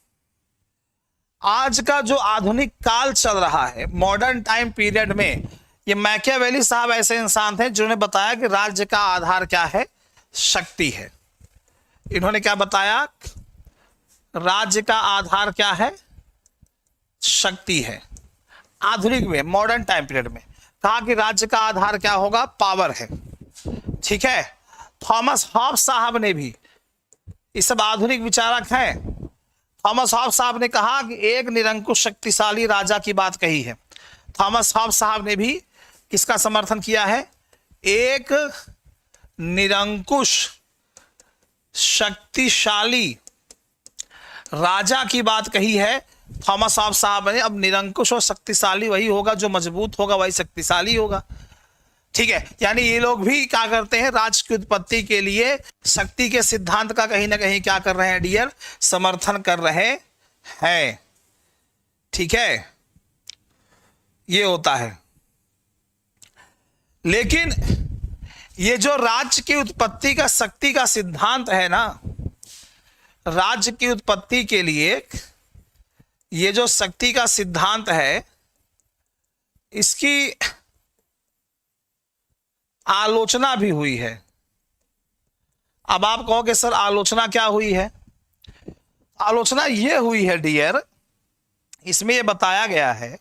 आज का जो आधुनिक काल चल रहा है, मॉडर्न टाइम पीरियड में, ये मैकियावेली साहब ऐसे इंसान थे जिन्होंने बताया कि राज्य का आधार क्या है, शक्ति है। इन्होंने क्या बताया? राज्य का आधार क्या है, शक्ति है। आधुनिक में, मॉडर्न टाइम पीरियड में कहा कि राज्य का आधार क्या होगा, पावर है। ठीक है, थॉमस हॉब्स साहब ने भी, ये सब आधुनिक विचारक हैं, थॉमस हॉब्स साहब ने कहा कि एक निरंकुश शक्तिशाली राजा की बात कही है। थॉमस हॉब्स साहब ने भी किसका समर्थन किया है? एक निरंकुश शक्तिशाली राजा की बात कही है थॉमस हॉब्स साहब ने। अब निरंकुश और शक्तिशाली वही होगा, जो मजबूत होगा वही शक्तिशाली होगा। ठीक है, यानी ये लोग भी क्या करते हैं, राज्य की उत्पत्ति के लिए शक्ति के सिद्धांत का कहीं ना कहीं क्या कर रहे हैं डियर, समर्थन कर रहे हैं। ठीक है, ये होता है। लेकिन ये जो राज्य की उत्पत्ति का शक्ति का सिद्धांत है ना, राज्य की उत्पत्ति के लिए ये जो शक्ति का सिद्धांत है, इसकी आलोचना भी हुई है। अब आप कहोगे सर आलोचना क्या हुई है? आलोचना ये हुई है डियर, इसमें ये बताया गया है,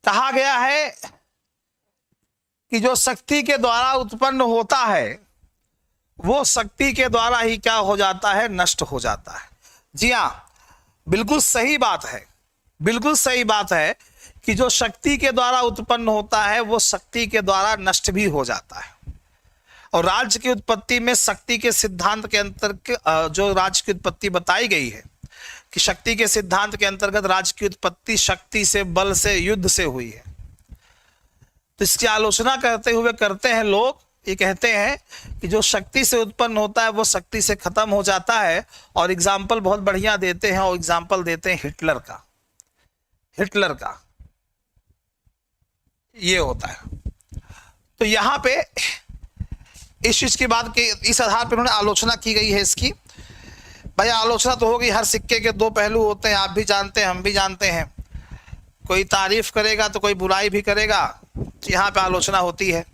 कहा गया है कि जो शक्ति के द्वारा उत्पन्न होता है वो शक्ति के द्वारा ही क्या हो जाता है, नष्ट हो जाता है। जी हाँ, बिल्कुल सही बात है, बिल्कुल सही बात है कि जो शक्ति के द्वारा उत्पन्न होता है वो शक्ति के द्वारा नष्ट भी हो जाता है। और राज्य की उत्पत्ति में शक्ति के सिद्धांत के अंतर्गत जो राज्य की उत्पत्ति बताई गई है कि शक्ति के सिद्धांत के अंतर्गत राज्य की उत्पत्ति शक्ति से, बल से, युद्ध से हुई है। तो इसकी आलोचना करते हैं लोग, ये कहते हैं कि जो शक्ति से उत्पन्न होता है वो शक्ति से खत्म हो जाता है। और एग्जाम्पल बहुत बढ़िया देते हैं, और एग्जाम्पल देते हैं हिटलर का। हिटलर का ये होता है। तो यहां पे इस चीज की बात की, इस आधार पर उन्होंने आलोचना की गई है इसकी। भाई आलोचना तो होगी, हर सिक्के के दो पहलू होते हैं, आप भी जानते हैं, हम भी जानते हैं। कोई तारीफ करेगा तो कोई बुराई भी करेगा, तो यहाँ पे आलोचना होती है।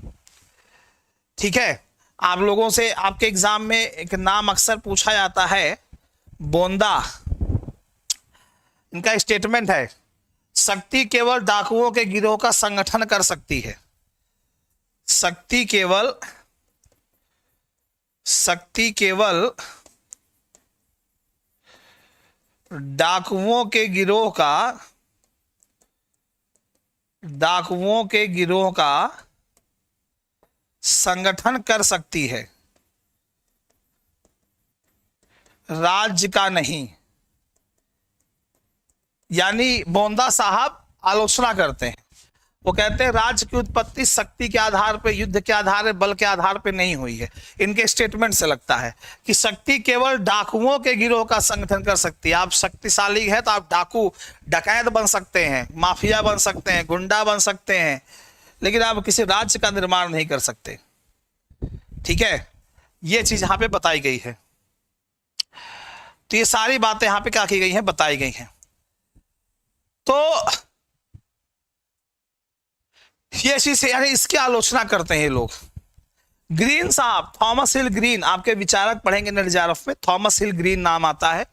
ठीक है, आप लोगों से आपके एग्जाम में एक नाम अक्सर पूछा जाता है, बोंदा। इनका स्टेटमेंट है, शक्ति केवल डाकुओं के गिरोह का संगठन कर सकती है। शक्ति केवल डाकुओं के गिरोह का संगठन कर सकती है, राज्य का नहीं। यानी बोंदा साहब आलोचना करते हैं, वो कहते हैं राज्य की उत्पत्ति शक्ति के आधार पे, युद्ध के आधार पे, बल के आधार पे नहीं हुई है। इनके स्टेटमेंट से लगता है कि शक्ति केवल डाकुओं के गिरोह का संगठन कर सकती है। आप शक्तिशाली है तो आप डाकू, डकैत बन सकते हैं, माफिया बन सकते हैं, गुंडा बन सकते हैं, लेकिन आप किसी राज्य का निर्माण नहीं कर सकते। ठीक है, ये चीज यहां पे बताई गई है। तो ये सारी बातें यहां पे क्या की गई हैं, बताई गई हैं। तो ये चीज यानी इसकी आलोचना करते हैं ये लोग। ग्रीन साहब, थॉमस हिल ग्रीन, आपके विचारक पढ़ेंगे निर्जारफ में, थॉमस हिल ग्रीन नाम आता है।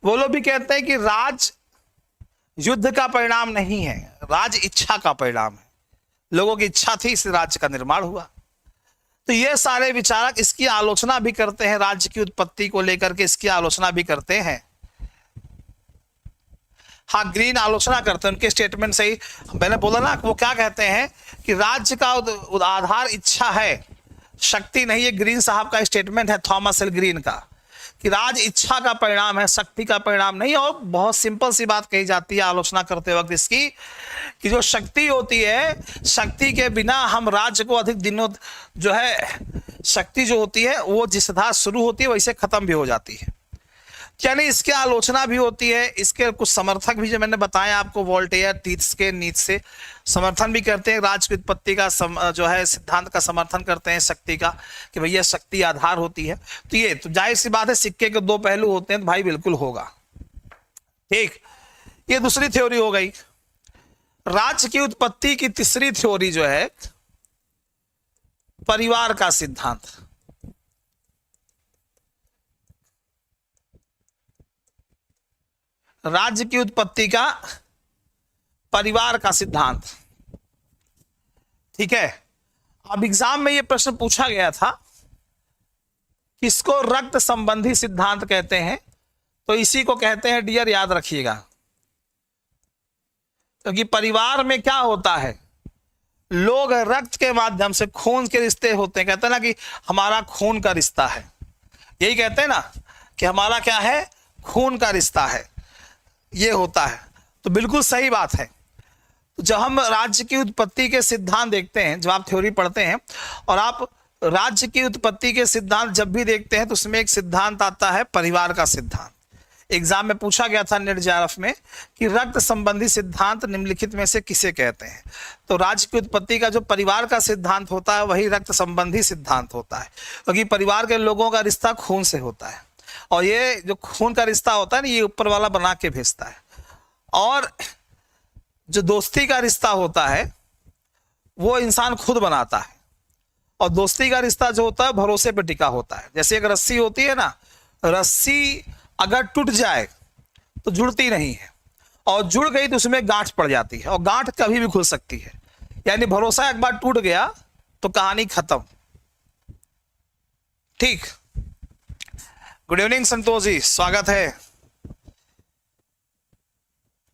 वो लोग भी कहते हैं कि राज युद्ध का परिणाम नहीं है, राज इच्छा का परिणाम है। लोगों की इच्छा थी, इस राज्य का निर्माण हुआ। तो ये सारे विचारक इसकी आलोचना भी करते हैं, राज्य की उत्पत्ति को लेकर के इसकी आलोचना भी करते हैं। हाँ, ग्रीन आलोचना करते हैं, उनके स्टेटमेंट से ही मैंने बोला ना, वो क्या कहते हैं कि राज्य का आधार इच्छा है, शक्ति नहीं। ये ग्रीन साहब का स्टेटमेंट है, थॉमस एल ग्रीन का, कि राज इच्छा का परिणाम है, शक्ति का परिणाम नहीं। और बहुत सिंपल सी बात कही जाती है आलोचना करते वक्त इसकी, कि जो शक्ति होती है, शक्ति के बिना हम राज्य को अधिक दिनों जो है, शक्ति जो होती है वो जिस तरह शुरू होती है वैसे खत्म भी हो जाती है। यानी इसकी आलोचना भी होती है। इसके कुछ समर्थक भी जो मैंने बताया आपको, वोल्टेयर, नीत्शे, नीत्शे समर्थन भी करते हैं राज्य की उत्पत्ति का, जो है सिद्धांत का समर्थन करते हैं शक्ति का, कि भैया शक्ति आधार होती है। तो ये तो जाहिर सी बात है, सिक्के के दो पहलू होते हैं, तो भाई बिल्कुल होगा। ठीक, ये दूसरी थ्योरी हो गई। राज्य की उत्पत्ति की तीसरी थ्योरी जो है परिवार का सिद्धांत। राज्य की उत्पत्ति का परिवार का सिद्धांत। ठीक है, अब एग्जाम में यह प्रश्न पूछा गया था, किसको रक्त संबंधी सिद्धांत कहते हैं? तो इसी को कहते हैं डियर, याद रखिएगा, क्योंकि परिवार में क्या होता है, लोग रक्त के माध्यम से, खून के रिश्ते होते हैं। कहते हैं ना कि हमारा खून का रिश्ता है, यही कहते हैं ना कि हमारा क्या है, खून का रिश्ता है, ये होता है। तो बिल्कुल सही बात है। तो जब हम राज्य की उत्पत्ति के सिद्धांत देखते हैं, जब आप थ्योरी पढ़ते हैं और आप राज्य की उत्पत्ति के सिद्धांत जब भी देखते हैं, तो उसमें एक सिद्धांत आता है परिवार का सिद्धांत। एग्जाम में पूछा गया था निर्जारफ में कि रक्त संबंधी सिद्धांत निम्नलिखित में से किसे कहते हैं? तो राज्य की उत्पत्ति का जो परिवार का सिद्धांत होता है वही रक्त संबंधी सिद्धांत होता है, क्योंकि परिवार के लोगों का रिश्ता खून से होता है, और ये जो खून का रिश्ता होता है ना, ये ऊपर वाला बना के भेजता है। और जो दोस्ती का रिश्ता होता है वो इंसान खुद बनाता है, और दोस्ती का रिश्ता जो होता है भरोसे पे टिका होता है। जैसे एक रस्सी होती है ना, रस्सी अगर टूट जाए तो जुड़ती नहीं है, और जुड़ गई तो उसमें गांठ पड़ जाती है, और गांठ कभी भी खुल सकती है। यानी भरोसा एक बार टूट गया तो कहानी खत्म। ठीक, गुड इवनिंग संतोष जी, स्वागत है।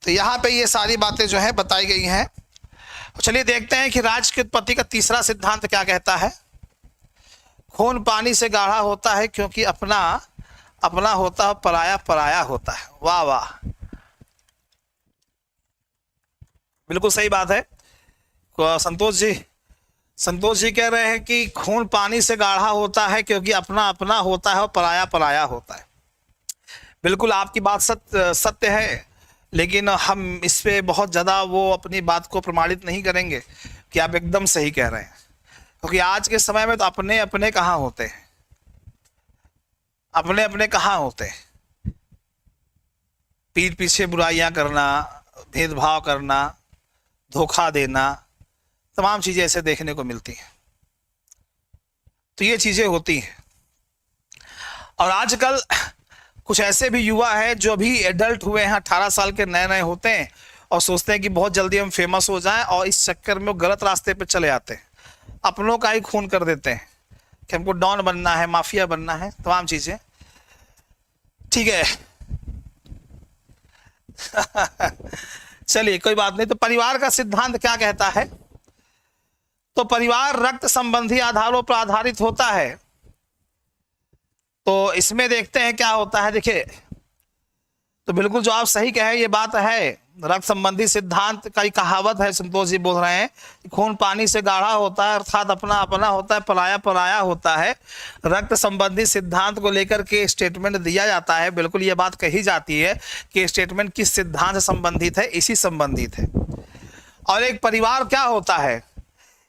तो यहां पे ये सारी बातें जो है बताई गई हैं। चलिए देखते हैं कि राज्य की उत्पत्ति का तीसरा सिद्धांत क्या कहता है। खून पानी से गाढ़ा होता है, क्योंकि अपना अपना होता है, पराया पराया होता है। वाह वाह, बिल्कुल सही बात है। संतोष जी कह रहे हैं कि खून पानी से गाढ़ा होता है क्योंकि अपना अपना होता है और पराया पराया होता है। बिल्कुल आपकी बात सत्य है, लेकिन हम इस पे बहुत ज़्यादा वो अपनी बात को प्रमाणित नहीं करेंगे कि आप एकदम सही कह रहे हैं, क्योंकि आज के समय में तो अपने अपने कहाँ होते हैं, अपने अपने कहाँ होते हैं। पीठ पीछे बुराइयां करना, भेदभाव करना, धोखा देना, तमाम चीज़ें ऐसे देखने को मिलती हैं। तो ये चीज़ें होती हैं। और आजकल कुछ ऐसे भी युवा हैं जो अभी एडल्ट हुए हैं, 18 साल के नए नए होते हैं, और सोचते हैं कि बहुत जल्दी हम फेमस हो जाएं, और इस चक्कर में वो गलत रास्ते पे चले आते हैं, अपनों का ही खून कर देते हैं कि हमको डॉन बनना है, माफिया बनना है, तमाम चीज़ें। ठीक है चलिए कोई बात नहीं। तो परिवार का सिद्धांत क्या कहता है? तो परिवार रक्त संबंधी आधारों पर आधारित होता है। तो इसमें देखते हैं क्या होता है। देखिए, तो बिल्कुल जो आप सही कहे ये बात है, रक्त संबंधी सिद्धांत का ही कहावत है। संतोष जी बोल रहे हैं खून पानी से गाढ़ा होता है, अर्थात अपना अपना होता है, पराया पराया होता है। रक्त संबंधी सिद्धांत को लेकर के स्टेटमेंट दिया जाता है। बिल्कुल ये बात कही जाती है कि स्टेटमेंट किस सिद्धांत से संबंधित है, इसी संबंधित है। और एक परिवार क्या होता है?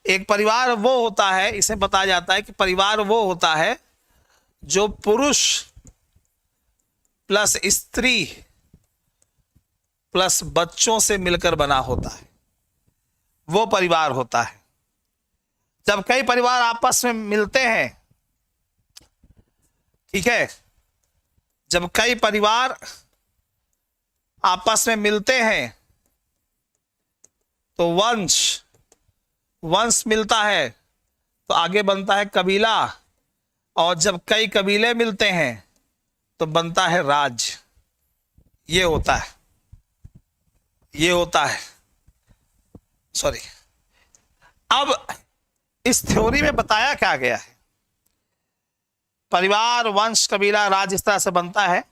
एक परिवार वो होता है, इसे बताया जाता है कि परिवार वो होता है जो पुरुष प्लस स्त्री प्लस बच्चों से मिलकर बना होता है, वो परिवार होता है। जब कई परिवार आपस में मिलते हैं, ठीक है, जब कई परिवार आपस में मिलते हैं तो वंश मिलता है तो आगे बनता है कबीला, और जब कई कबीले मिलते हैं तो बनता है राज्य। ये होता है, ये होता है, सॉरी। अब इस थ्योरी में बताया क्या गया है, परिवार, वंश, कबीला, राज्य इस तरह से बनता है।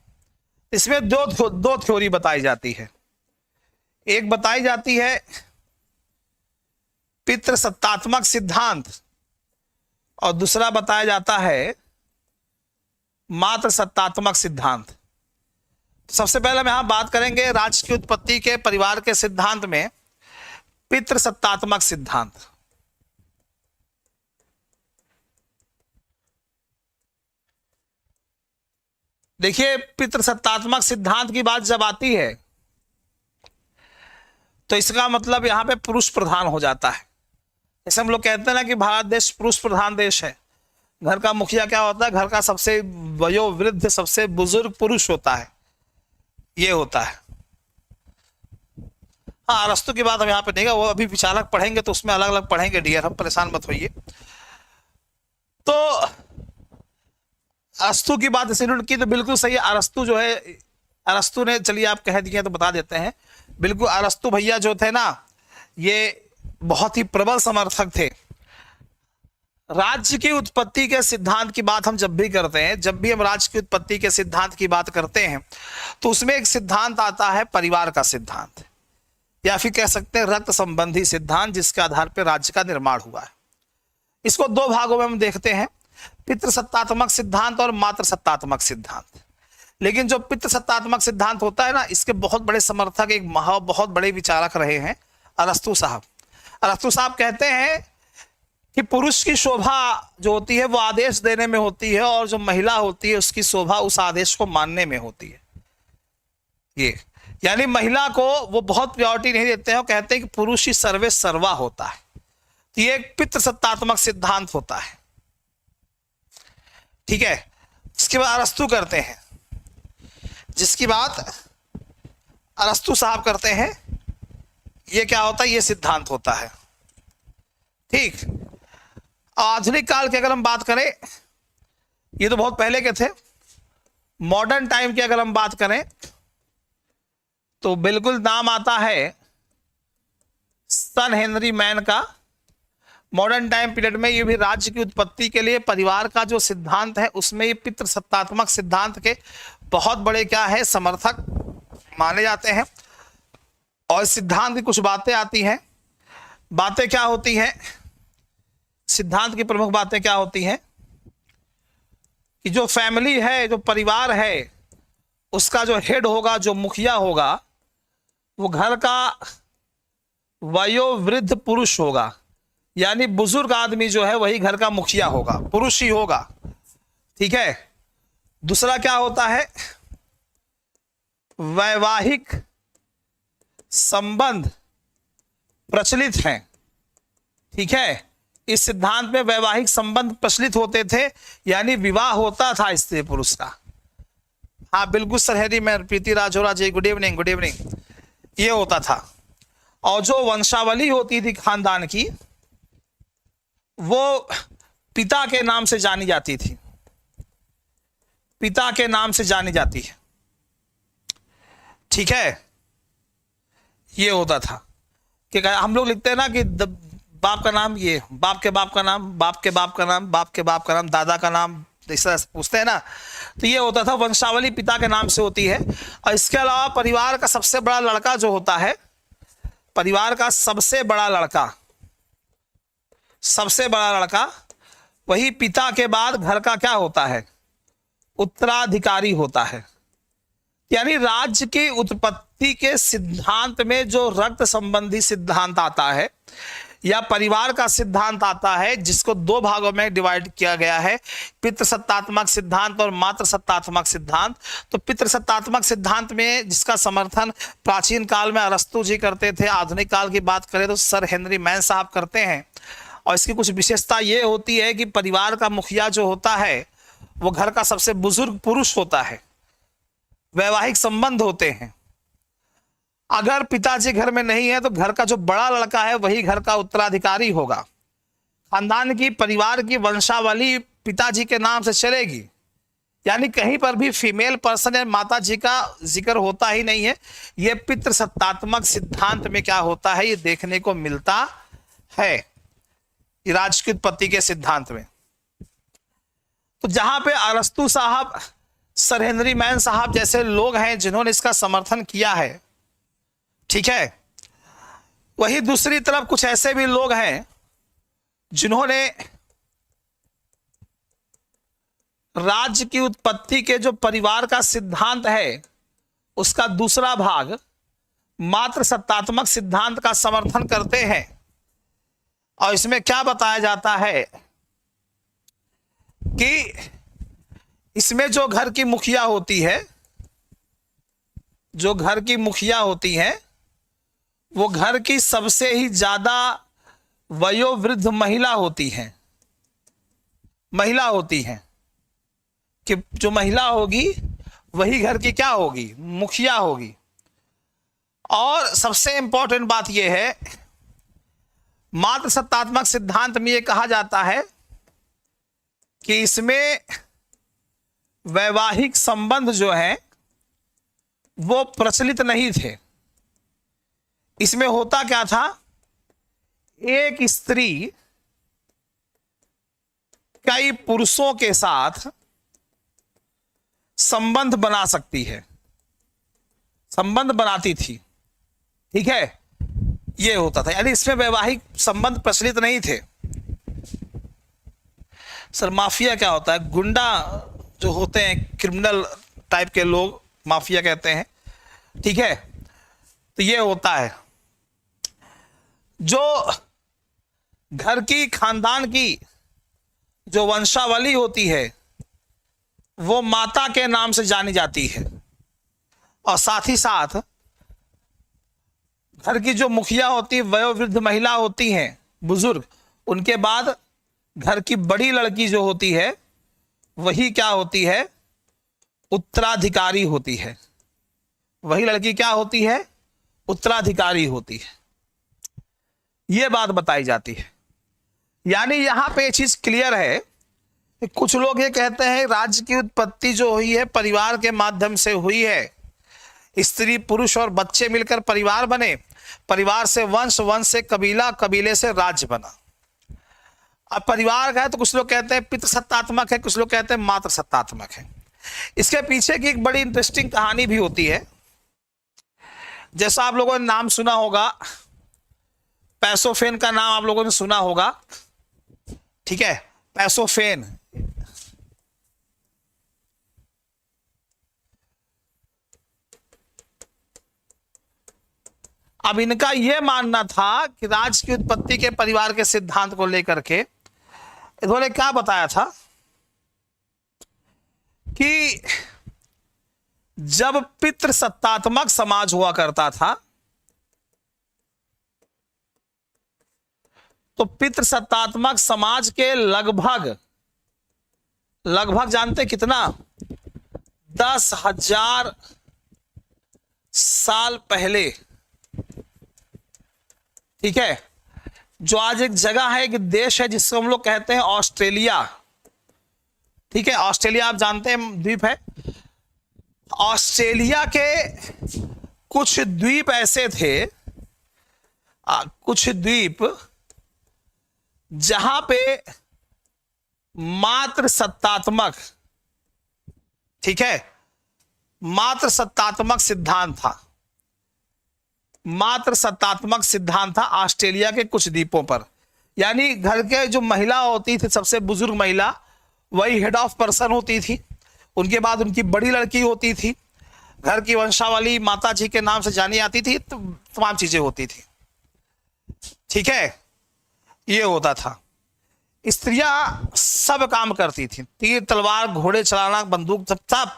इसमें दो थ्योरी बताई जाती है। एक बताई जाती है पितृसत्तात्मक सिद्धांत, और दूसरा बताया जाता है मातृ सत्तात्मक सिद्धांत। सबसे पहले हम यहां बात करेंगे राज्य की उत्पत्ति के, परिवार के सिद्धांत में पितृसत्तात्मक सिद्धांत। देखिए, पितृसत्तात्मक सिद्धांत की बात जब आती है तो इसका मतलब यहां पे पुरुष प्रधान हो जाता है। जैसे हम लोग कहते हैं ना कि भारत देश पुरुष प्रधान देश है। घर का मुखिया क्या होता है? घर का सबसे वयोवृद्ध, सबसे बुजुर्ग पुरुष होता है। ये होता है। हाँ, अरस्तु की बात हम यहाँ पे नहीं, वो अभी विचारक पढ़ेंगे तो उसमें अलग अलग पढ़ेंगे डियर, हम परेशान मत होइए। तो अरस्तु की बात जैसे की तो बिल्कुल सही है। अरस्तु जो है, अरस्तु ने, चलिए आप कह दिए तो बता देते हैं। बिल्कुल, अरस्तु भैया जो थे ना, ये बहुत ही प्रबल समर्थक थे। राज्य की उत्पत्ति के सिद्धांत की बात हम जब भी करते हैं, जब भी हम राज्य की उत्पत्ति के सिद्धांत की बात करते हैं तो उसमें एक सिद्धांत आता है परिवार का सिद्धांत, या फिर कह सकते हैं रक्त संबंधी सिद्धांत, जिसके आधार पर राज्य का निर्माण हुआ है। इसको दो भागों में हम देखते हैं, पितृसत्तात्मक सिद्धांत और मातृसत्तात्मक सिद्धांत। लेकिन जो पितृसत्तात्मक सिद्धांत होता है ना, इसके बहुत बड़े समर्थक, एक बहुत बड़े विचारक रहे हैं अरस्तु साहब। अरस्तु साहब कहते हैं कि पुरुष की शोभा जो होती है वो आदेश देने में होती है, और जो महिला होती है उसकी शोभा उस आदेश को मानने में होती है। ये यानी महिला को वो बहुत प्रायोरिटी नहीं देते हैं, वो कहते हैं कि पुरुष ही सर्वे सर्वा होता है। तो ये एक पितृसत्तात्मक सिद्धांत होता है, ठीक है। इसके बाद अरस्तु करते हैं, जिसकी बात अरस्तु साहब करते हैं, ये क्या होता है? ये सिद्धांत होता है, ठीक। आधुनिक काल की अगर हम बात करें, ये तो बहुत पहले के थे। मॉडर्न टाइम की अगर हम बात करें तो बिल्कुल नाम आता है सन हेनरी मैन का। मॉडर्न टाइम पीरियड में ये भी राज्य की उत्पत्ति के लिए परिवार का जो सिद्धांत है उसमें ये पितृसत्तात्मक सिद्धांत के बहुत बड़े क्या है, समर्थक माने जाते हैं। और सिद्धांत की कुछ बातें आती हैं। बातें क्या होती हैं? सिद्धांत की प्रमुख बातें क्या होती हैं कि जो फैमिली है, जो परिवार है, उसका जो हेड होगा, जो मुखिया होगा, वो घर का वयोवृद्ध पुरुष होगा। यानी बुजुर्ग आदमी जो है वही घर का मुखिया होगा, पुरुष ही होगा, ठीक है। दूसरा क्या होता है? वैवाहिक संबंध प्रचलित हैं, ठीक है। इस सिद्धांत में वैवाहिक संबंध प्रचलित होते थे, यानी विवाह होता था स्त्री पुरुष का। हाँ बिल्कुल सर, हैरी मैं प्रीति राजोरा जी, गुड इवनिंग, गुड इवनिंग। ये होता था। और जो वंशावली होती थी खानदान की, वो पिता के नाम से जानी जाती थी, पिता के नाम से जानी जाती है, ठीक है। ये होता था कि हम लोग लिखते हैं ना कि बाप का नाम, ये बाप के बाप का नाम, बाप के बाप का नाम, बाप के बाप का नाम, दादा का नाम, इस तरह से पूछते हैं ना। तो ये होता था, वंशावली पिता के नाम से होती है। और इसके अलावा परिवार का सबसे बड़ा लड़का जो होता है, परिवार का सबसे बड़ा लड़का, सबसे बड़ा लड़का वही पिता के बाद घर का क्या होता है? उत्तराधिकारी होता है। यानी राज्य की उत्पत्ति के सिद्धांत में जो रक्त संबंधी सिद्धांत आता है, या परिवार का सिद्धांत आता है, जिसको दो भागों में डिवाइड किया गया है, पितृसत्तात्मक सिद्धांत और मातृसत्तात्मक सिद्धांत। तो पितृसत्तात्मक सिद्धांत में जिसका समर्थन प्राचीन काल में अरस्तु जी करते थे, आधुनिक काल की बात करें तो सर हेनरी मैन साहब करते हैं। और इसकी कुछ विशेषता ये होती है कि परिवार का मुखिया जो होता है वो घर का सबसे बुजुर्ग पुरुष होता है, वैवाहिक संबंध होते हैं। अगर पिताजी घर में नहीं है तो घर का जो बड़ा लड़का है वही घर का उत्तराधिकारी होगा। खानदान की, परिवार की वंशावली पिताजी के नाम से चलेगी, यानी कहीं पर भी फीमेल पर्सन या माता जी का जिक्र होता ही नहीं है। यह पितृसत्तात्मक सिद्धांत में क्या होता है, ये देखने को मिलता है, राज्य की उत्पत्ति के सिद्धांत में। तो जहां पे अरस्तु साहब, सर हेनरी मैन साहब जैसे लोग हैं जिन्होंने इसका समर्थन किया है, ठीक है, वही दूसरी तरफ कुछ ऐसे भी लोग हैं जिन्होंने राज्य की उत्पत्ति के जो परिवार का सिद्धांत है उसका दूसरा भाग मातृसत्तात्मक सिद्धांत का समर्थन करते हैं। और इसमें क्या बताया जाता है कि इसमें जो घर की मुखिया होती है, जो घर की मुखिया होती है वो घर की सबसे ही ज्यादा वयोवृद्ध महिला होती हैं। महिला होती हैं कि जो महिला होगी वही घर की क्या होगी, मुखिया होगी। और सबसे इंपॉर्टेंट बात यह है, मातृसत्तात्मक सिद्धांत में यह कहा जाता है कि इसमें वैवाहिक संबंध जो है वो प्रचलित नहीं थे। इसमें होता क्या था, एक स्त्री कई पुरुषों के साथ संबंध बना सकती है, संबंध बनाती थी, ठीक है, ये होता था। यानी इसमें वैवाहिक संबंध प्रचलित नहीं थे। सर माफिया क्या होता है, गुंडा जो होते हैं, क्रिमिनल टाइप के लोग माफिया कहते हैं, ठीक है। तो ये होता है जो घर की, खानदान की जो वंशावली होती है वो माता के नाम से जानी जाती है। और साथ ही साथ घर की जो मुखिया होती है, वयोवृद्ध महिला होती हैं, बुजुर्ग, उनके बाद घर की बड़ी लड़की जो होती है वही क्या होती है, उत्तराधिकारी होती है। वही लड़की क्या होती है, उत्तराधिकारी होती है। यह बात बताई जाती है। यानी यहां पे चीज क्लियर है कि कुछ लोग ये कहते हैं राज्य की उत्पत्ति जो हुई है परिवार के माध्यम से हुई है। स्त्री, पुरुष और बच्चे मिलकर परिवार बने, परिवार से वंश, वंश से कबीला, कबीले से राज्य बना। अब परिवार का है तो कुछ लोग कहते हैं पितृसत्तात्मक है, कुछ लोग कहते हैं मातृसत्तात्मक है। इसके पीछे की एक बड़ी इंटरेस्टिंग कहानी भी होती है। जैसा आप लोगों ने नाम सुना होगा, पैसोफेन का नाम आप लोगों ने सुना होगा, ठीक है, पैसोफेन। अब इनका यह मानना था कि राज्य की उत्पत्ति के परिवार के सिद्धांत को लेकर के इन्होंने क्या बताया था कि जब पितृसत्तात्मक समाज हुआ करता था तो पितृसत्तात्मक समाज के लगभग जानते कितना, 10,000 साल पहले, ठीक है, जो आज एक जगह है, एक देश है जिसको हम लोग कहते हैं ऑस्ट्रेलिया, ठीक है। ऑस्ट्रेलिया आप जानते हैं द्वीप है। ऑस्ट्रेलिया के कुछ द्वीप ऐसे थे, कुछ द्वीप जहां पे मातृसत्तात्मक, ठीक है, मातृसत्तात्मक सिद्धांत था। मातृसत्तात्मक सिद्धांत था ऑस्ट्रेलिया के कुछ द्वीपों पर। यानी घर के जो महिला होती थी, सबसे बुजुर्ग महिला, वही हेड ऑफ पर्सन होती थी। उनके बाद उनकी बड़ी लड़की होती थी, घर की वंशावली माता जी के नाम से जानी जाती थी, तो तमाम चीजें होती थी, ठीक है। ये होता था। स्त्रियां सब काम करती थी, तीर तलवार घोड़े चलाना बंदूक सब सब।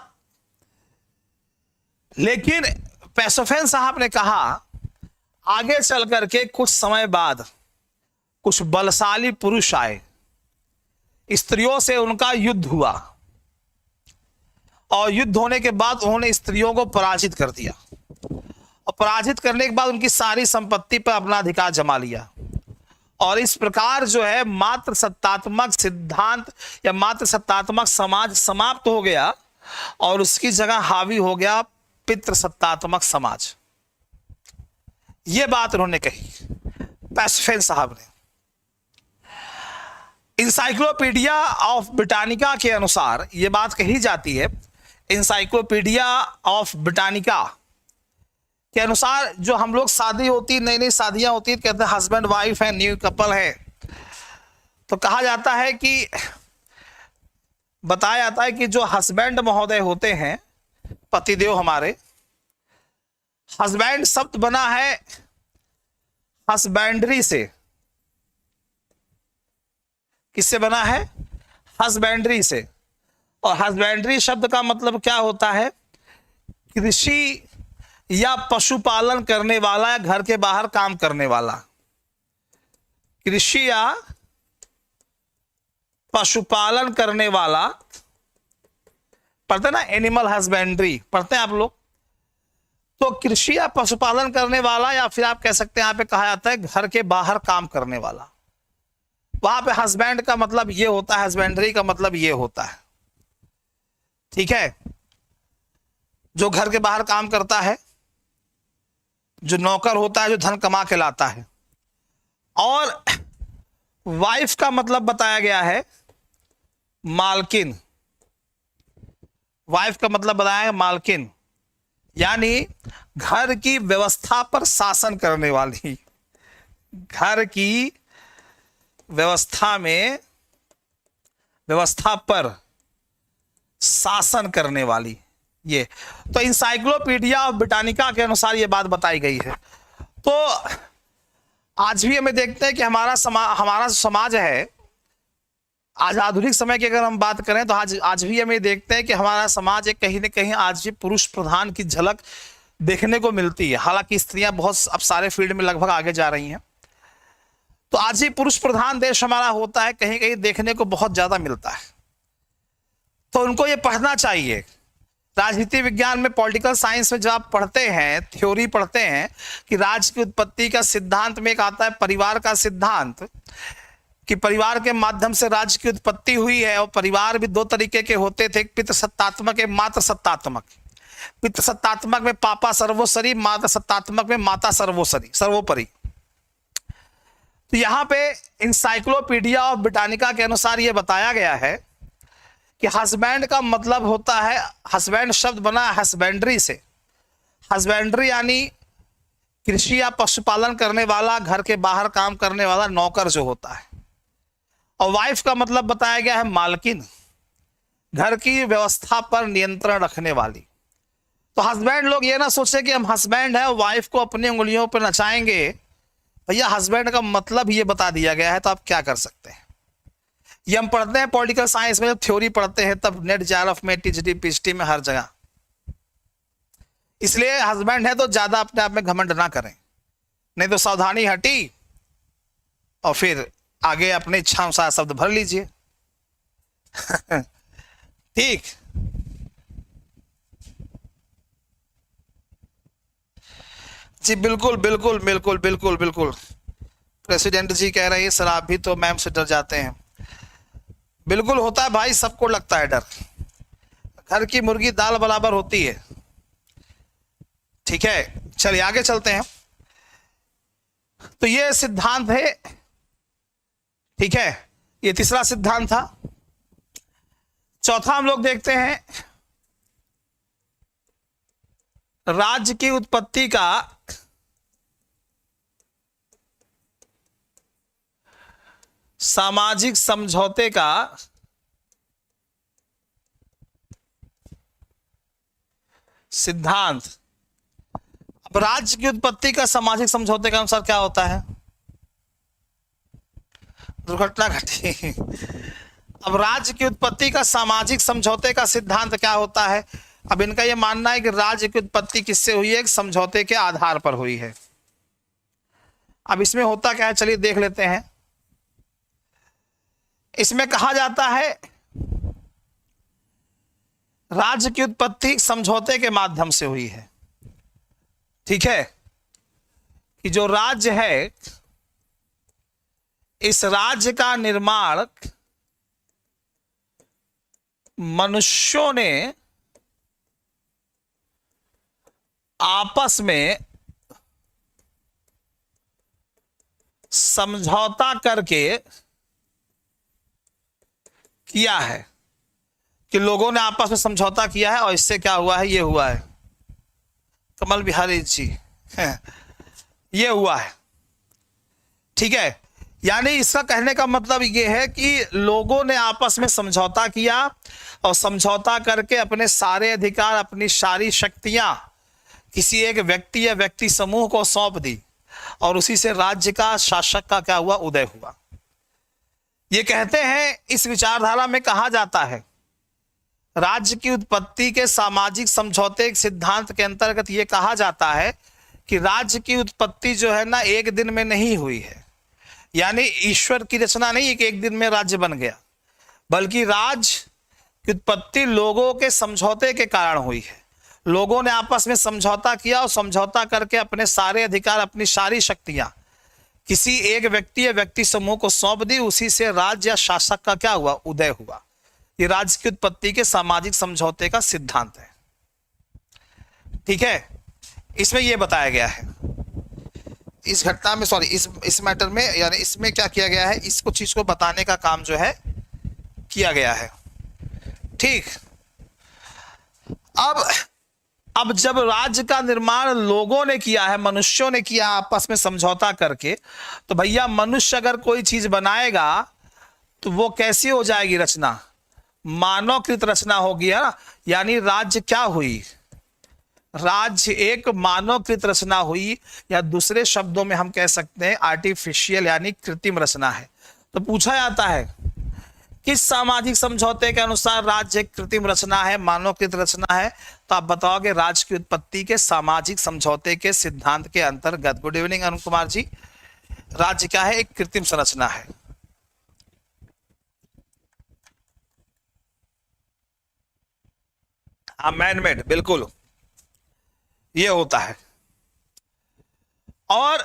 लेकिन पैसोफेन साहब ने कहा आगे चल करके कुछ समय बाद कुछ बलशाली पुरुष आए, स्त्रियों से उनका युद्ध हुआ और युद्ध होने के बाद उन्होंने स्त्रियों को पराजित कर दिया और पराजित करने के बाद उनकी सारी संपत्ति पर अपना अधिकार जमा लिया। और इस प्रकार जो है मात्र सत्तात्मक सिद्धांत या मात्र सत्तात्मक समाज समाप्त हो गया और उसकी जगह हावी हो गया पितृसत्तात्मक समाज। यह बात उन्होंने कही पैसोफेन साहब ने। इंसाइक्लोपीडिया ऑफ ब्रिटानिका के अनुसार यह बात कही जाती है, इंसाइक्लोपीडिया ऑफ ब्रिटानिका के अनुसार जो हम लोग शादी होती, नई नई शादियां होती, कहते हैं हस्बैंड वाइफ है, न्यू कपल है, तो कहा जाता है कि बताया जाता है कि जो हस्बैंड महोदय होते हैं, पतिदेव हमारे, हस्बैंड शब्द बना है हस्बैंडरी से। किससे बना है? हस्बैंडरी से। और हस्बैंडरी शब्द का मतलब क्या होता है? कृषि या पशुपालन करने वाला या घर के बाहर काम करने वाला। कृषि या पशुपालन करने वाला, पढ़ते ना एनिमल हस्बेंड्री, पढ़ते हैं आप लोग। तो कृषि या पशुपालन करने वाला, या फिर आप कह सकते हैं यहां पे कहा जाता है घर के बाहर काम करने वाला। वहां पे हस्बैंड का मतलब ये होता है, हस्बेंड्री का मतलब ये होता है, ठीक है, जो घर के बाहर काम करता है, जो नौकर होता है, जो धन कमा के लाता है। और वाइफ का मतलब बताया गया है मालकिन। वाइफ का मतलब बताया है मालकिन, यानी घर की व्यवस्था पर शासन करने वाली, घर की व्यवस्था में, व्यवस्था पर शासन करने वाली। ये तो इंसाइक्लोपीडिया ऑफ ब्रिटानिका के अनुसार ये बात बताई गई है। तो आज भी हमें देखते हैं कि हमारा समाज है, आज आधुनिक समय की अगर हम बात करें तो आज भी हमें देखते हैं कि हमारा समाज एक कहीं ना कहीं आज भी पुरुष प्रधान की झलक देखने को मिलती है। हालांकि स्त्रियां बहुत अब सारे फील्ड में लगभग आगे जा रही हैं, तो आज भी पुरुष प्रधान देश हमारा होता है, कहीं कहीं देखने को बहुत ज्यादा मिलता है। तो उनको ये पढ़ना चाहिए। राजनीति विज्ञान में, पॉलिटिकल साइंस में जब आप पढ़ते हैं, थ्योरी पढ़ते हैं कि राज्य की उत्पत्ति का सिद्धांत में एक आता है परिवार का सिद्धांत, कि परिवार के माध्यम से राज्य की उत्पत्ति हुई है। और परिवार भी दो तरीके के होते थे, एक पितृसत्तात्मक, एक मातृ सत्तात्मक। पितृसत्तात्मक में पापा सर्वोपरि, मातृ सत्तात्मक में माता सर्वोपरि। तो यहां पे इंसाइक्लोपीडिया ऑफ ब्रिटानिका के अनुसार यह बताया गया है कि हस्बैंड का मतलब होता है, हस्बैंड शब्द बना है हस्बैंडरी से। हस्बैंडरी यानी कृषि या पशुपालन करने वाला, घर के बाहर काम करने वाला नौकर जो होता है। और वाइफ का मतलब बताया गया है मालकिन, घर की व्यवस्था पर नियंत्रण रखने वाली। तो हस्बैंड लोग ये ना सोचे कि हम हस्बैंड है, वाइफ को अपनी उंगलियों पर नचाएंगे। भैया हस्बैंड का मतलब ये बता दिया गया है, तो आप क्या कर सकते हैं। ये हम पढ़ते हैं पॉलिटिकल साइंस में, जब थ्योरी पढ़ते हैं तब नेट जेआरएफ में, टीजीटी पीएचडी में, हर जगह। इसलिए हस्बैंड है तो ज्यादा अपने आप में घमंड ना करें, नहीं तो सावधानी हटी और फिर आगे अपनी इच्छा अनुसार शब्द भर लीजिए। ठीक। जी बिल्कुल बिल्कुल बिल्कुल बिल्कुल बिल्कुल। प्रेसिडेंट जी कह रहे हैं सर आप भी तो मैम से डर जाते हैं। बिल्कुल होता है भाई, सबको लगता है डर। घर की मुर्गी दाल बराबर होती है। ठीक है, चलिए आगे चलते हैं। तो ये सिद्धांत है, ठीक है, ये तीसरा सिद्धांत था। चौथा हम लोग देखते हैं राज्य की उत्पत्ति का सामाजिक समझौते का सिद्धांत। अब राज्य की उत्पत्ति का सामाजिक समझौते के अनुसार क्या होता है? दुर्घटना घटी। अब राज्य की उत्पत्ति का सामाजिक समझौते का सिद्धांत क्या होता है? अब इनका यह मानना है कि राज्य की उत्पत्ति किससे हुई है? एक समझौते के आधार पर हुई है। अब इसमें होता क्या है, चलिए देख लेते हैं। इसमें कहा जाता है राज्य की उत्पत्ति समझौते के माध्यम से हुई है। ठीक है, कि जो राज्य है, इस राज्य का निर्माण मनुष्यों ने आपस में समझौता करके किया है, कि लोगों ने आपस में समझौता किया है और इससे क्या हुआ है? ये हुआ है। कमल बिहारी जी ये हुआ है। ठीक है, यानी इसका कहने का मतलब ये है कि लोगों ने आपस में समझौता किया और समझौता करके अपने सारे अधिकार, अपनी सारी शक्तियां किसी एक व्यक्ति या व्यक्ति समूह को सौंप दी और उसी से राज्य का, शासक का क्या हुआ? उदय हुआ। ये कहते हैं, इस विचारधारा में कहा जाता है राज्य की उत्पत्ति के सामाजिक समझौते सिद्धांत के अंतर्गत ये कहा जाता है कि राज्य की उत्पत्ति जो है ना, एक दिन में नहीं हुई है। यानी ईश्वर की रचना नहीं है कि एक दिन में राज्य बन गया, बल्कि राज्य की उत्पत्ति लोगों के समझौते के कारण हुई है। लोगों ने आपस में समझौता किया और समझौता करके अपने सारे अधिकार, अपनी सारी शक्तियां किसी एक व्यक्ति या व्यक्ति समूह को सौंप दी, उसी से राज्य या शासक का क्या हुआ? उदय हुआ। ये राज्य की उत्पत्ति के सामाजिक समझौते का सिद्धांत है। ठीक है, इसमें यह बताया गया है, इस घटना में, सॉरी, इस मैटर में, यानी इसमें क्या किया गया है, इसको चीज को बताने का काम जो है किया गया है। ठीक, अब जब राज्य का निर्माण लोगों ने किया है, मनुष्यों ने किया आपस में समझौता करके, तो भैया मनुष्य अगर कोई चीज बनाएगा तो वो कैसी हो जाएगी? रचना, मानवकृत रचना होगी, है ना। यानी राज्य क्या हुई? राज्य एक मानवकृत रचना हुई, या दूसरे शब्दों में हम कह सकते हैं आर्टिफिशियल यानी कृत्रिम रचना है। तो पूछा जाता है किस सामाजिक समझौते के अनुसार राज्य एक कृत्रिम रचना है, मानवकृत रचना है? तो आप बताओगे राज्य की उत्पत्ति के सामाजिक समझौते के सिद्धांत के अंतर्गत। Good evening Arun Kumar ji. राज्य क्या है? एक कृत्रिम संरचना है। हाँ, मैन मेड, बिल्कुल ये होता है। और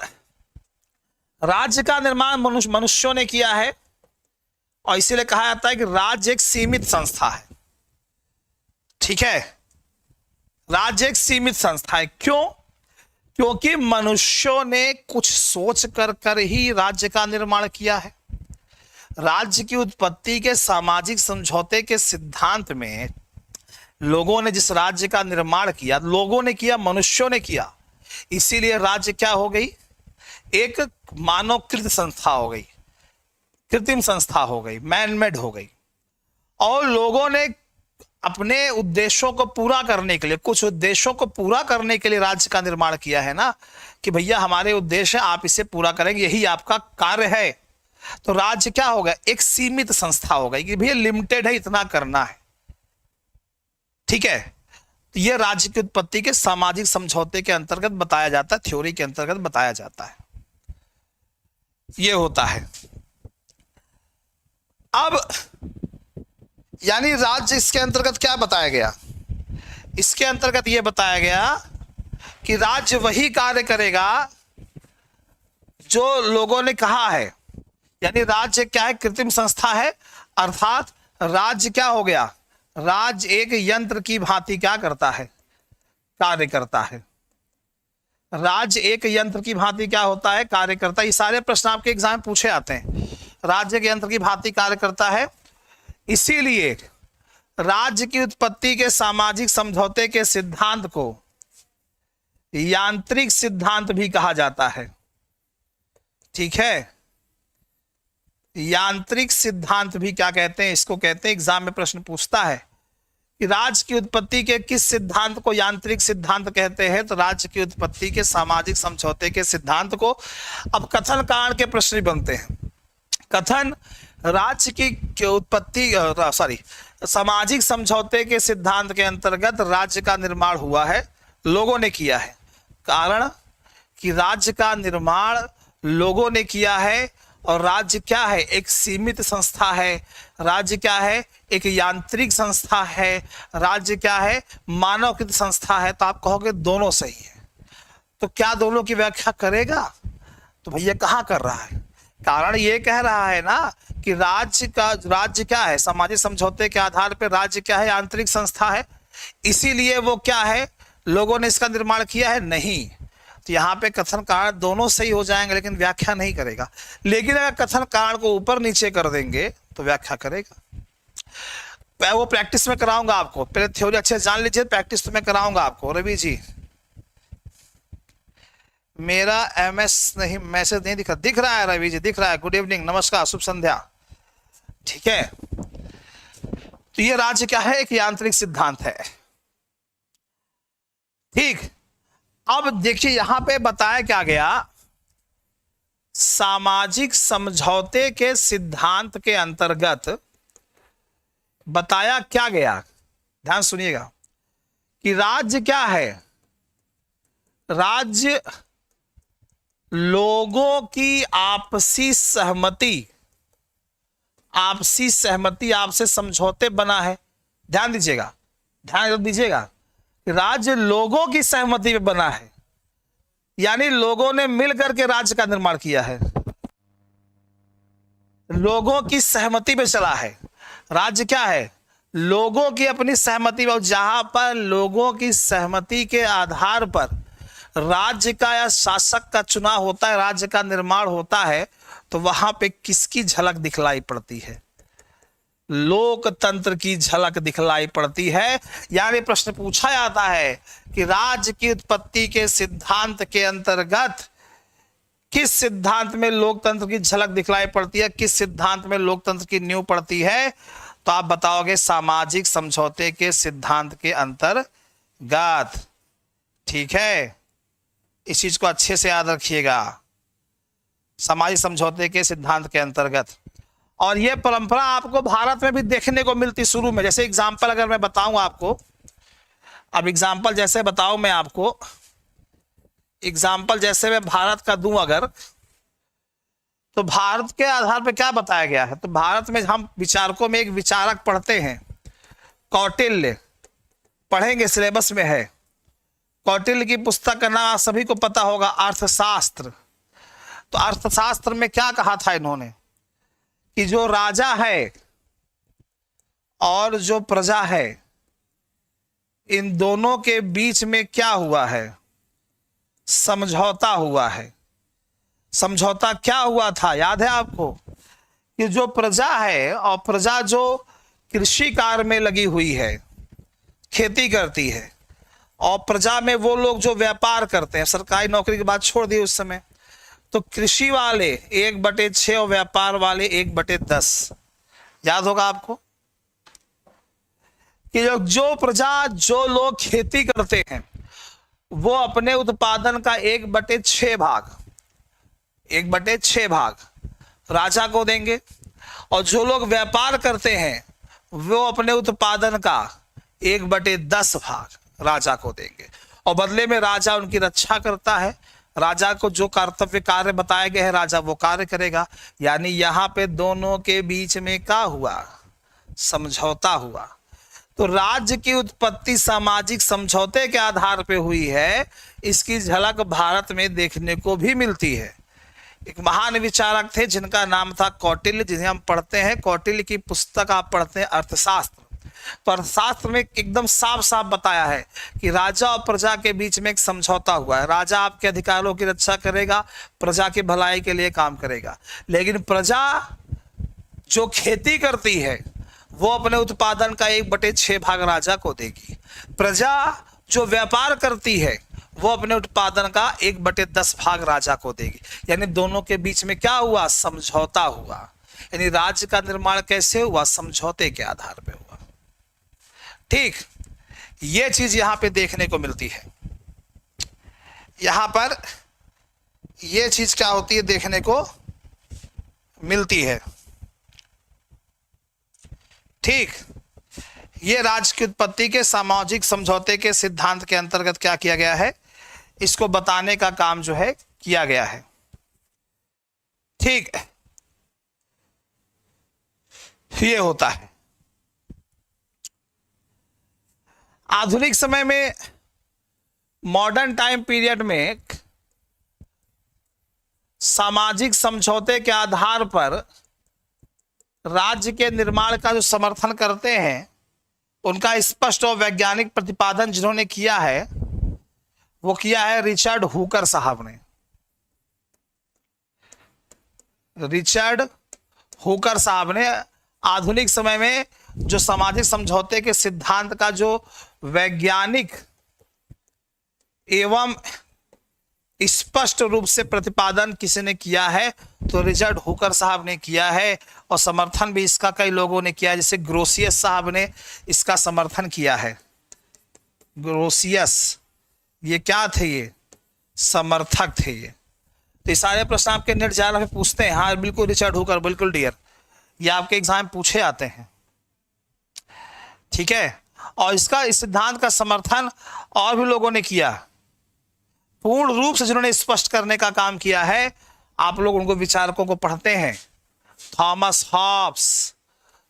राज्य का निर्माण मनुष्यों ने किया है और इसीलिए कहा जाता है कि राज्य एक सीमित संस्था है। ठीक है, राज्य एक सीमित संस्था है। क्यों? क्योंकि मनुष्यों ने कुछ सोच कर ही राज्य का निर्माण किया है। राज्य की उत्पत्ति के सामाजिक समझौते के सिद्धांत में लोगों ने जिस राज्य का निर्माण किया, लोगों ने किया, मनुष्यों ने किया, इसीलिए राज्य क्या हो गई? एक मानवकृत संस्था हो गई, कृत्रिम संस्था हो गई, मैनमेड हो गई। और लोगों ने अपने उद्देश्यों को पूरा करने के लिए, कुछ उद्देश्यों को पूरा करने के लिए राज्य का निर्माण किया है ना, कि भैया हमारे उद्देश्य है, आप इसे पूरा करेंगे, यही आपका कार्य है। तो राज्य क्या होगा? एक सीमित संस्था हो गई कि भैया लिमिटेड है, इतना करना है। ठीक है, तो यह राज्य की उत्पत्ति के सामाजिक समझौते के अंतर्गत बताया जाता है, थ्योरी के अंतर्गत बताया जाता है। यह होता है। अब यानी राज्य, इसके अंतर्गत क्या बताया गया? इसके अंतर्गत यह बताया गया कि राज्य वही कार्य करेगा जो लोगों ने कहा है। यानी राज्य क्या है? कृत्रिम संस्था है, अर्थात राज्य क्या हो गया? राज्य एक यंत्र की भांति क्या करता है? कार्य करता है। राज्य एक यंत्र की भांति क्या होता है? कार्य करता है। ये सारे प्रश्न आपके एग्जाम में पूछे आते हैं। राज्य के यंत्र की भांति कार्य करता है, इसीलिए राज्य की उत्पत्ति के सामाजिक समझौते के सिद्धांत को यांत्रिक सिद्धांत भी कहा जाता है। ठीक है, यांत्रिक सिद्धांत भी क्या कहते हैं? इसको कहते हैं, एग्जाम में प्रश्न पूछता है कि राज्य की उत्पत्ति के किस सिद्धांत को यांत्रिक सिद्धांत कहते हैं? तो राज्य की उत्पत्ति के सामाजिक समझौते के सिद्धांत को। अब कथन कारण के प्रश्न बनते हैं कथन राज्य की उत्पत्ति सामाजिक समझौते के सिद्धांत के अंतर्गत राज्य का निर्माण हुआ है, लोगों ने किया है। कारण कि राज्य का निर्माण लोगों ने किया है, और राज्य क्या है? एक सीमित संस्था है। राज्य क्या है? एक यांत्रिक संस्था है। राज्य क्या है? मानवकृत संस्था है। तो आप कहोगे दोनों सही है, तो क्या दोनों की व्याख्या करेगा? तो भैया कहाँ कर रहा है? कारण ये कह रहा है ना कि राज्य क्या है? सामाजिक समझौते के आधार पर राज्य क्या है? आंतरिक संस्था है। इसीलिए वो क्या है? लोगों ने इसका निर्माण किया है? नहीं। तो यहाँ पे कथन कारण दोनों सही हो जाएंगे, लेकिन व्याख्या नहीं करेगा। लेकिन अगर कथन कारण को ऊपर नीचे कर देंगे तो व्याख्या करेगा। मैं वो प्रैक्टिस में कराऊंगा आपको। पहले थ्योरी अच्छे जान लीजिए, प्रैक्टिस तो मैं कराऊंगा आपको। रवि जी, मेरा एमएस नहीं, मैसेज नहीं दिख रहा है। रवि जी दिख रहा है। गुड इवनिंग, नमस्कार, शुभ संध्या। ठीक है, तो ये राज्य क्या है? एक यांत्रिक सिद्धांत है। ठीक, अब देखिए यहां पे बताया क्या गया? सामाजिक समझौते के सिद्धांत के अंतर्गत बताया क्या गया? ध्यान सुनिएगा कि राज्य क्या है? राज्य लोगों की आपसी सहमति आपसे समझौते बना है। ध्यान दीजिएगा, ध्यान दीजिएगा, राज्य लोगों की सहमति पे बना है, यानी लोगों ने मिलकर के राज्य का निर्माण किया है। लोगों की सहमति पे चला है। राज्य क्या है? लोगों की अपनी सहमति। और जहां पर लोगों की सहमति के आधार पर राज्य का या शासक का चुनाव होता है, राज्य का निर्माण होता है, तो वहां पे किसकी झलक दिखलाई पड़ती है? लोकतंत्र की झलक दिखलाई पड़ती है। यानी प्रश्न पूछा जाता है कि राज्य की उत्पत्ति के सिद्धांत के अंतर्गत किस सिद्धांत में लोकतंत्र की झलक दिखलाई पड़ती है, किस सिद्धांत में लोकतंत्र की नींव पड़ती है? तो आप बताओगे सामाजिक समझौते के सिद्धांत के अंतर्गत। ठीक है, इस चीज को अच्छे से याद रखिएगा, सामाजिक समझौते के सिद्धांत के अंतर्गत। और यह परंपरा आपको भारत में भी देखने को मिलती शुरू में। जैसे एग्जाम्पल अगर मैं बताऊं आपको, अब एग्जाम्पल जैसे बताऊं मैं आपको, एग्जाम्पल जैसे मैं भारत का दूं अगर, तो भारत के आधार पर क्या बताया गया है? तो भारत में हम विचारकों में एक विचारक पढ़ते हैं, कौटिल्य, पढ़ेंगे, सिलेबस में है। कौटिल्य की पुस्तक का नाम सभी को पता होगा, अर्थशास्त्र। तो अर्थशास्त्र में क्या कहा था इन्होंने कि जो राजा है और जो प्रजा है, इन दोनों के बीच में क्या हुआ है? समझौता हुआ है। समझौता क्या हुआ था? याद है आपको कि जो प्रजा है, और प्रजा जो कृषि कार्य में लगी हुई है, खेती करती है, और प्रजा में वो लोग जो व्यापार करते हैं, सरकारी नौकरी की बात छोड़ दी उस समय, तो कृषि वाले 1/6 और व्यापार वाले 1/10। याद होगा आपको कि जो प्रजा, जो लोग खेती करते हैं, वो अपने उत्पादन का 1/6 भाग राजा को देंगे, और जो लोग व्यापार करते हैं वो अपने उत्पादन का 1/10 भाग राजा को देंगे, और बदले में राजा उनकी रक्षा करता है। राजा को जो कर्तव्य कार्य बताए गए हैं, राजा वो कार्य करेगा। यानी यहां पे दोनों के बीच में क्या हुआ? समझौता हुआ। तो राज्य की उत्पत्ति सामाजिक समझौते के आधार पे हुई है। इसकी झलक भारत में देखने को भी मिलती है। एक महान विचारक थे जिनका नाम था कौटिल्य, जिन्हें हम पढ़ते हैं। कौटिल्य की पुस्तक आप पढ़ते हैं अर्थशास्त्र। तो अर्थशास्त्र में एकदम साफ साफ बताया है कि राजा और प्रजा के बीच में एक समझौता हुआ है। राजा आपके अधिकारों की रक्षा करेगा, प्रजा की भलाई के लिए काम करेगा, लेकिन प्रजा जो खेती करती है वो अपने उत्पादन का 1/6 भाग राजा को देगी। प्रजा जो व्यापार करती है वो अपने उत्पादन का 1/10 भाग राजा को देगी। यानी दोनों के बीच में क्या हुआ? समझौता हुआ। यानी राज्य का निर्माण कैसे हुआ? समझौते के आधार पर हुआ। ठीक, ये चीज यहां पे देखने को मिलती है। यहां पर ये चीज क्या होती है? देखने को मिलती है। ठीक, ये राज्य की उत्पत्ति के सामाजिक समझौते के सिद्धांत के अंतर्गत क्या किया गया है, इसको बताने का काम जो है किया गया है। ठीक, ये होता है। आधुनिक समय में, मॉडर्न टाइम पीरियड में, सामाजिक समझौते के आधार पर राज्य के निर्माण का जो समर्थन करते हैं, उनका स्पष्ट और वैज्ञानिक प्रतिपादन जिन्होंने किया है वो किया है रिचर्ड हुकर साहब ने। रिचर्ड हुकर साहब ने आधुनिक समय में जो सामाजिक समझौते के सिद्धांत का जो वैज्ञानिक एवं स्पष्ट रूप से प्रतिपादन किसी ने किया है तो रिचर्ड हुकर साहब ने किया है, और समर्थन भी इसका कई लोगों ने किया है, जैसे ग्रोसियस साहब ने इसका समर्थन किया है। ग्रोसियस ये क्या थे, ये समर्थक थे ये। तो ये सारे प्रश्न आपके नेट जाल में पूछते हैं। हाँ बिल्कुल रिचर्ड हुकर, बिल्कुल डियर, ये आपके एग्जाम पूछे आते हैं। ठीक है, और इसका इस सिद्धांत का समर्थन और भी लोगों ने किया, पूर्ण रूप से जिन्होंने स्पष्ट करने का काम किया है। आप लोग उनको विचारकों को पढ़ते हैं, Thomas Hobbes,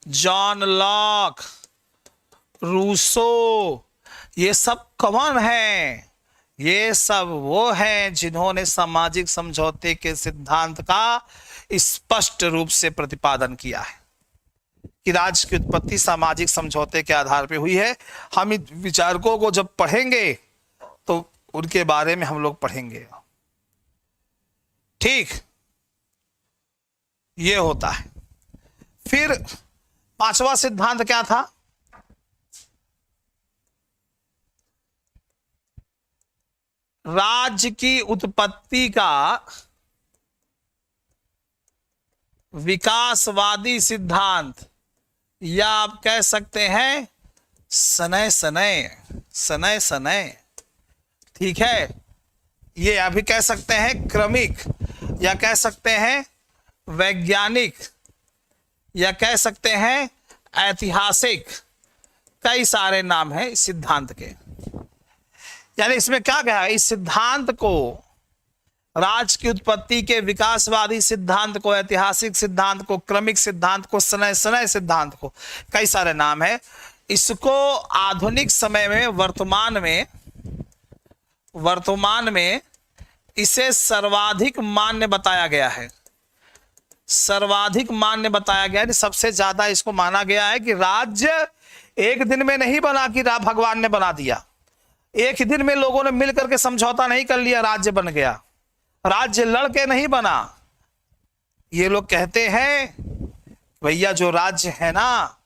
John Locke, Rousseau, ये सब कौन हैं? ये सब वो हैं जिन्होंने सामाजिक समझौते के सिद्धांत का स्पष्ट रूप से प्रतिपादन किया है कि राज्य की उत्पत्ति सामाजिक समझौते के आधार पर हुई है। हम इन विचारकों को जब पढ़ेंगे तो उनके बारे में हम लोग पढ़ेंगे। ठीक, ये होता है। फिर पांचवा सिद्धांत क्या था? राज्य की उत्पत्ति का विकासवादी सिद्धांत, या आप कह सकते हैं सनय सनय। ठीक है, ये अभी कह सकते हैं क्रमिक, या कह सकते हैं वैज्ञानिक, या कह सकते हैं ऐतिहासिक, कई सारे नाम हैं इस सिद्धांत के। यानी इसमें क्या कहा, इस सिद्धांत को, राज्य की उत्पत्ति के विकासवादी सिद्धांत को, ऐतिहासिक सिद्धांत को, क्रमिक सिद्धांत को, सनय सिद्धांत को, कई सारे नाम है। इसको आधुनिक समय में, वर्तमान में इसे सर्वाधिक मान्य बताया गया है। सर्वाधिक मान्य बताया गया है, सबसे ज्यादा इसको माना गया है कि राज्य एक दिन में नहीं बना कि भगवान ने बना दिया, एक ही दिन में लोगों ने मिलकर के समझौता नहीं कर लिया राज्य बन गया, राज्य लड़के नहीं बना। ये लोग कहते हैं भैया जो राज्य है ना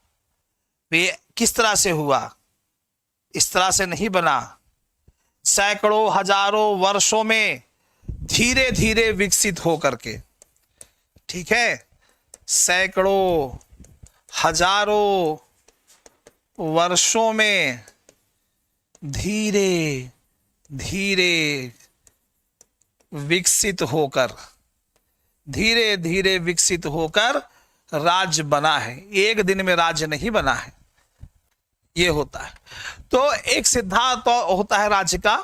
वे किस तरह से हुआ, इस तरह से नहीं बना, सैकड़ों हजारों वर्षों में धीरे धीरे विकसित हो करके। ठीक है, सैकड़ों हजारों वर्षों में धीरे धीरे विकसित होकर, धीरे धीरे विकसित होकर राज्य बना है, एक दिन में राज्य नहीं बना है। ये होता है। तो एक सिद्धांत तो होता है राज्य का,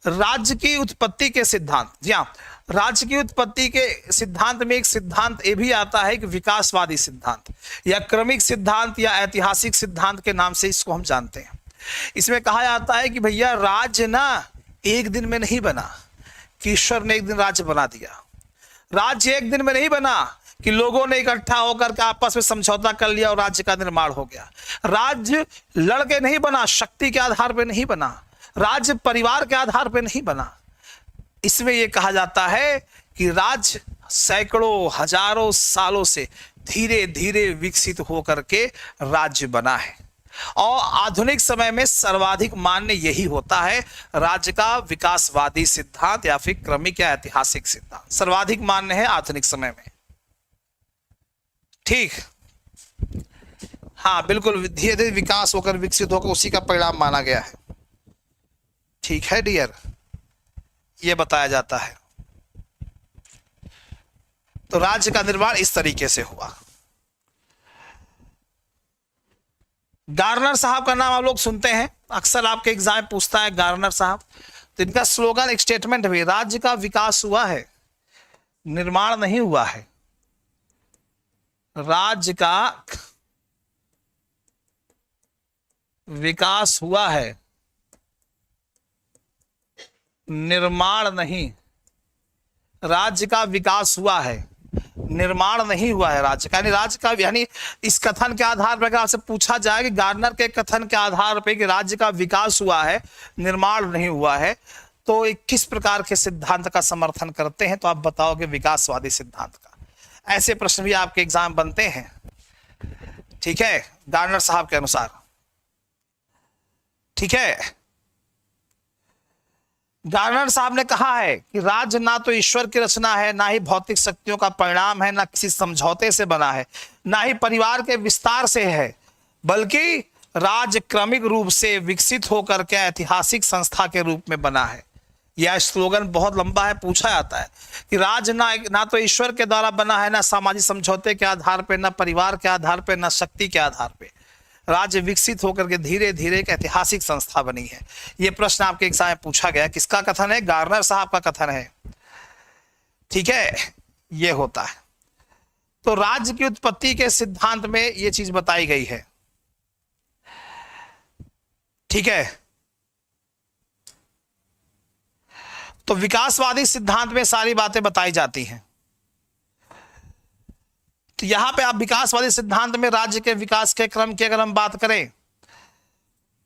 राज्य की उत्पत्ति के सिद्धांत। जी हाँ, राज्य की उत्पत्ति के सिद्धांत में एक सिद्धांत ये भी आता है कि विकासवादी सिद्धांत, या क्रमिक सिद्धांत, या ऐतिहासिक सिद्धांत के नाम से इसको हम जानते हैं। इसमें कहा जाता है कि भैया राज्य ना एक दिन में नहीं बना कि ईश्वर ने एक दिन राज्य बना दिया। राज्य एक दिन में नहीं बना कि लोगों ने इकट्ठा होकर के आपस में समझौता कर लिया और राज्य का निर्माण हो गया। राज्य लड़के नहीं बना, शक्ति के आधार पर नहीं बना, राज्य परिवार के आधार पर नहीं बना। इसमें यह कहा जाता है कि राज्य सैकड़ों हजारों सालों से धीरे धीरे विकसित होकर के राज्य बना है। और आधुनिक समय में सर्वाधिक मान्य यही होता है, राज्य का विकासवादी सिद्धांत या फिर क्रमिक या ऐतिहासिक सिद्धांत सर्वाधिक मान्य है आधुनिक समय में। ठीक, हाँ बिल्कुल, धीरे धीरे विकास होकर विकसित होकर उसी का परिणाम माना गया है। ठीक है डियर, ये बताया जाता है। तो राज्य का निर्माण इस तरीके से हुआ। गार्नर साहब का नाम आप लोग सुनते हैं, अक्सर आपके एग्जाम में पूछता है गार्नर साहब। तो इनका स्लोगन, एक स्टेटमेंट भी, राज्य का विकास हुआ है, निर्माण नहीं हुआ है। राज्य का विकास हुआ है, निर्माण नहीं। राज्य का विकास हुआ है, निर्माण नहीं हुआ है राज्य का। यानी राज्य का, यानी इस कथन के आधार पर अगर आपसे पूछा जाए कि गार्नर के कथन के आधार पर कि राज्य का विकास हुआ है, निर्माण नहीं हुआ है, तो एक किस प्रकार के सिद्धांत का समर्थन करते हैं, तो आप बताओगे विकासवादी सिद्धांत का। ऐसे प्रश्न भी आपके एग्जाम बनते हैं, ठीक है, गार्नर साहब के अनुसार। ठीक है, गार्नर साहब ने कहा है कि राज्य ना तो ईश्वर की रचना है, ना ही भौतिक शक्तियों का परिणाम है, ना किसी समझौते से बना है, ना ही परिवार के विस्तार से है, बल्कि राज्य क्रमिक रूप से विकसित होकर के ऐतिहासिक संस्था के रूप में बना है। यह स्लोगन बहुत लंबा है, पूछा जाता है कि राज्य ना तो ईश्वर के द्वारा बना है, ना सामाजिक समझौते के आधार पर, ना परिवार के आधार पर, ना शक्ति के आधार पर। राज्य विकसित होकर के धीरे धीरे एक ऐतिहासिक संस्था बनी है। यह प्रश्न आपके एग्जाम में पूछा गया। किसका कथन है? गार्नर साहब का कथन है। ठीक है, यह होता है। तो राज्य की उत्पत्ति के सिद्धांत में यह चीज बताई गई है। ठीक है, तो विकासवादी सिद्धांत में सारी बातें बताई जाती हैं। तो यहां पे आप विकासवादी सिद्धांत में राज्य के विकास के क्रम की अगर हम बात करें,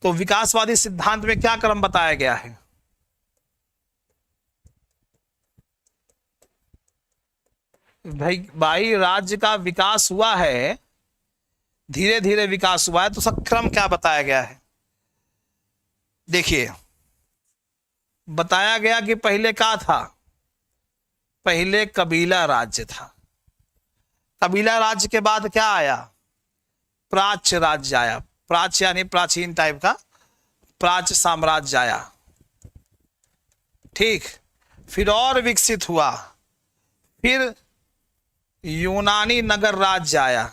तो विकासवादी सिद्धांत में क्या क्रम बताया गया है? भाई राज्य का विकास हुआ है, धीरे धीरे विकास हुआ है, तो उसका क्रम क्या बताया गया है? देखिए, बताया गया कि पहले क्या था? पहले कबीला राज्य था। कबीला राज्य के बाद क्या आया? प्राच्य राज्य आया। प्राच्य यानी प्राचीन टाइप का, प्राच्य साम्राज्य आया। ठीक, फिर और विकसित हुआ, फिर यूनानी नगर राज्य आया,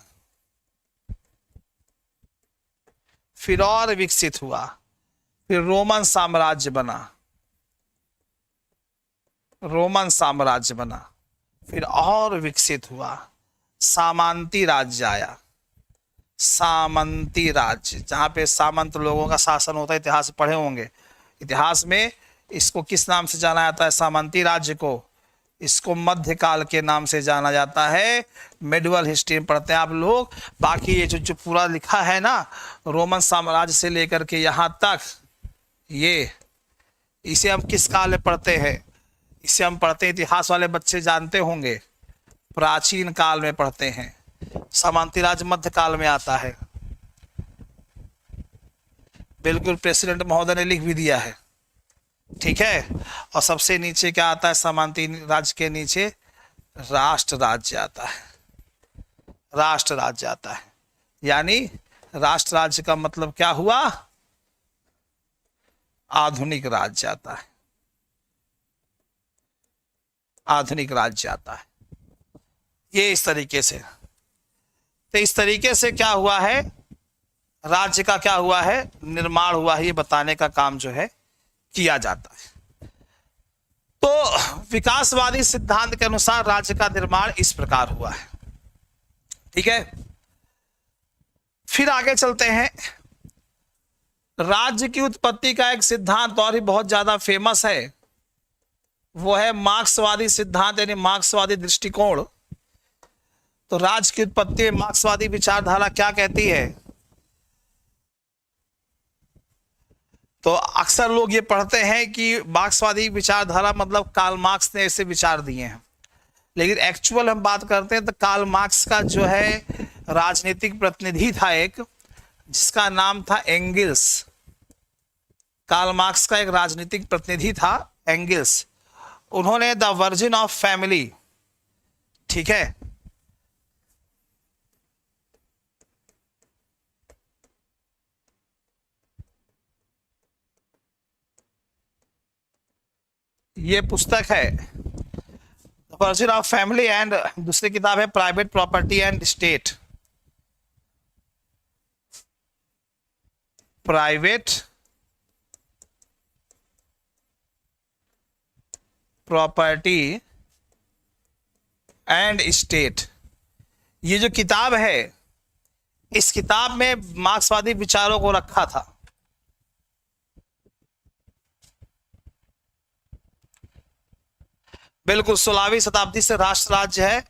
फिर और विकसित हुआ, फिर रोमन साम्राज्य बना, रोमन साम्राज्य बना, फिर और विकसित हुआ, सामंती राज्य आया। सामंती राज्य, जहां पे सामंत लोगों का शासन होता है, इतिहास पढ़े होंगे। इतिहास में इसको किस नाम से जाना जाता है? सामंती राज्य को। इसको मध्यकाल के नाम से जाना जाता है। मेडिवल हिस्ट्री में पढ़ते हैं आप लोग। बाकी ये जो पूरा लिखा है ना, रोमन साम्राज्य से लेकर के यहाँ तक, ये इसे हम किस काल में पढ़ते हैं? इसे हम पढ़ते हैं, इतिहास वाले बच्चे जानते होंगे, प्राचीन काल में पढ़ते हैं। सामंती राज्य मध्य काल में आता है। बिल्कुल, प्रेसिडेंट महोदय ने लिख भी दिया है। ठीक है, और सबसे नीचे क्या आता है? सामंती राज्य के नीचे राष्ट्र राज्य आता है। राष्ट्र राज्य आता है, यानी राष्ट्र राज्य का मतलब क्या हुआ? आधुनिक राज्य आता है। आधुनिक राज्य आता है। ये इस तरीके से, तो इस तरीके से क्या हुआ है? राज्य का क्या हुआ है? निर्माण हुआ है। ये बताने का काम जो है किया जाता है। तो विकासवादी सिद्धांत के अनुसार राज्य का निर्माण इस प्रकार हुआ है। ठीक है, फिर आगे चलते हैं। राज्य की उत्पत्ति का एक सिद्धांत और ही बहुत ज्यादा फेमस है, वो है मार्क्सवादी सिद्धांत, यानी मार्क्सवादी दृष्टिकोण। तो राज्य की उत्पत्ति में मार्क्सवादी विचारधारा क्या कहती है? तो अक्सर लोग ये पढ़ते हैं कि मार्क्सवादी विचारधारा मतलब कार्ल मार्क्स ने ऐसे विचार दिए हैं, लेकिन एक्चुअल हम बात करते हैं तो कार्ल मार्क्स का जो है राजनीतिक प्रतिनिधि था एक, जिसका नाम था एंगिल्स। कार्ल मार्क्स का एक राजनीतिक प्रतिनिधि था एंगिल्स। उन्होंने द वर्जिन ऑफ फैमिली, ठीक है, ये पुस्तक है the origin of family and दूसरी किताब है private property and state, private property and state. ये जो किताब है, इस किताब में मार्क्सवादी विचारों को रखा था। बिल्कुल 16वीं शताब्दी से राष्ट्र राज्य है,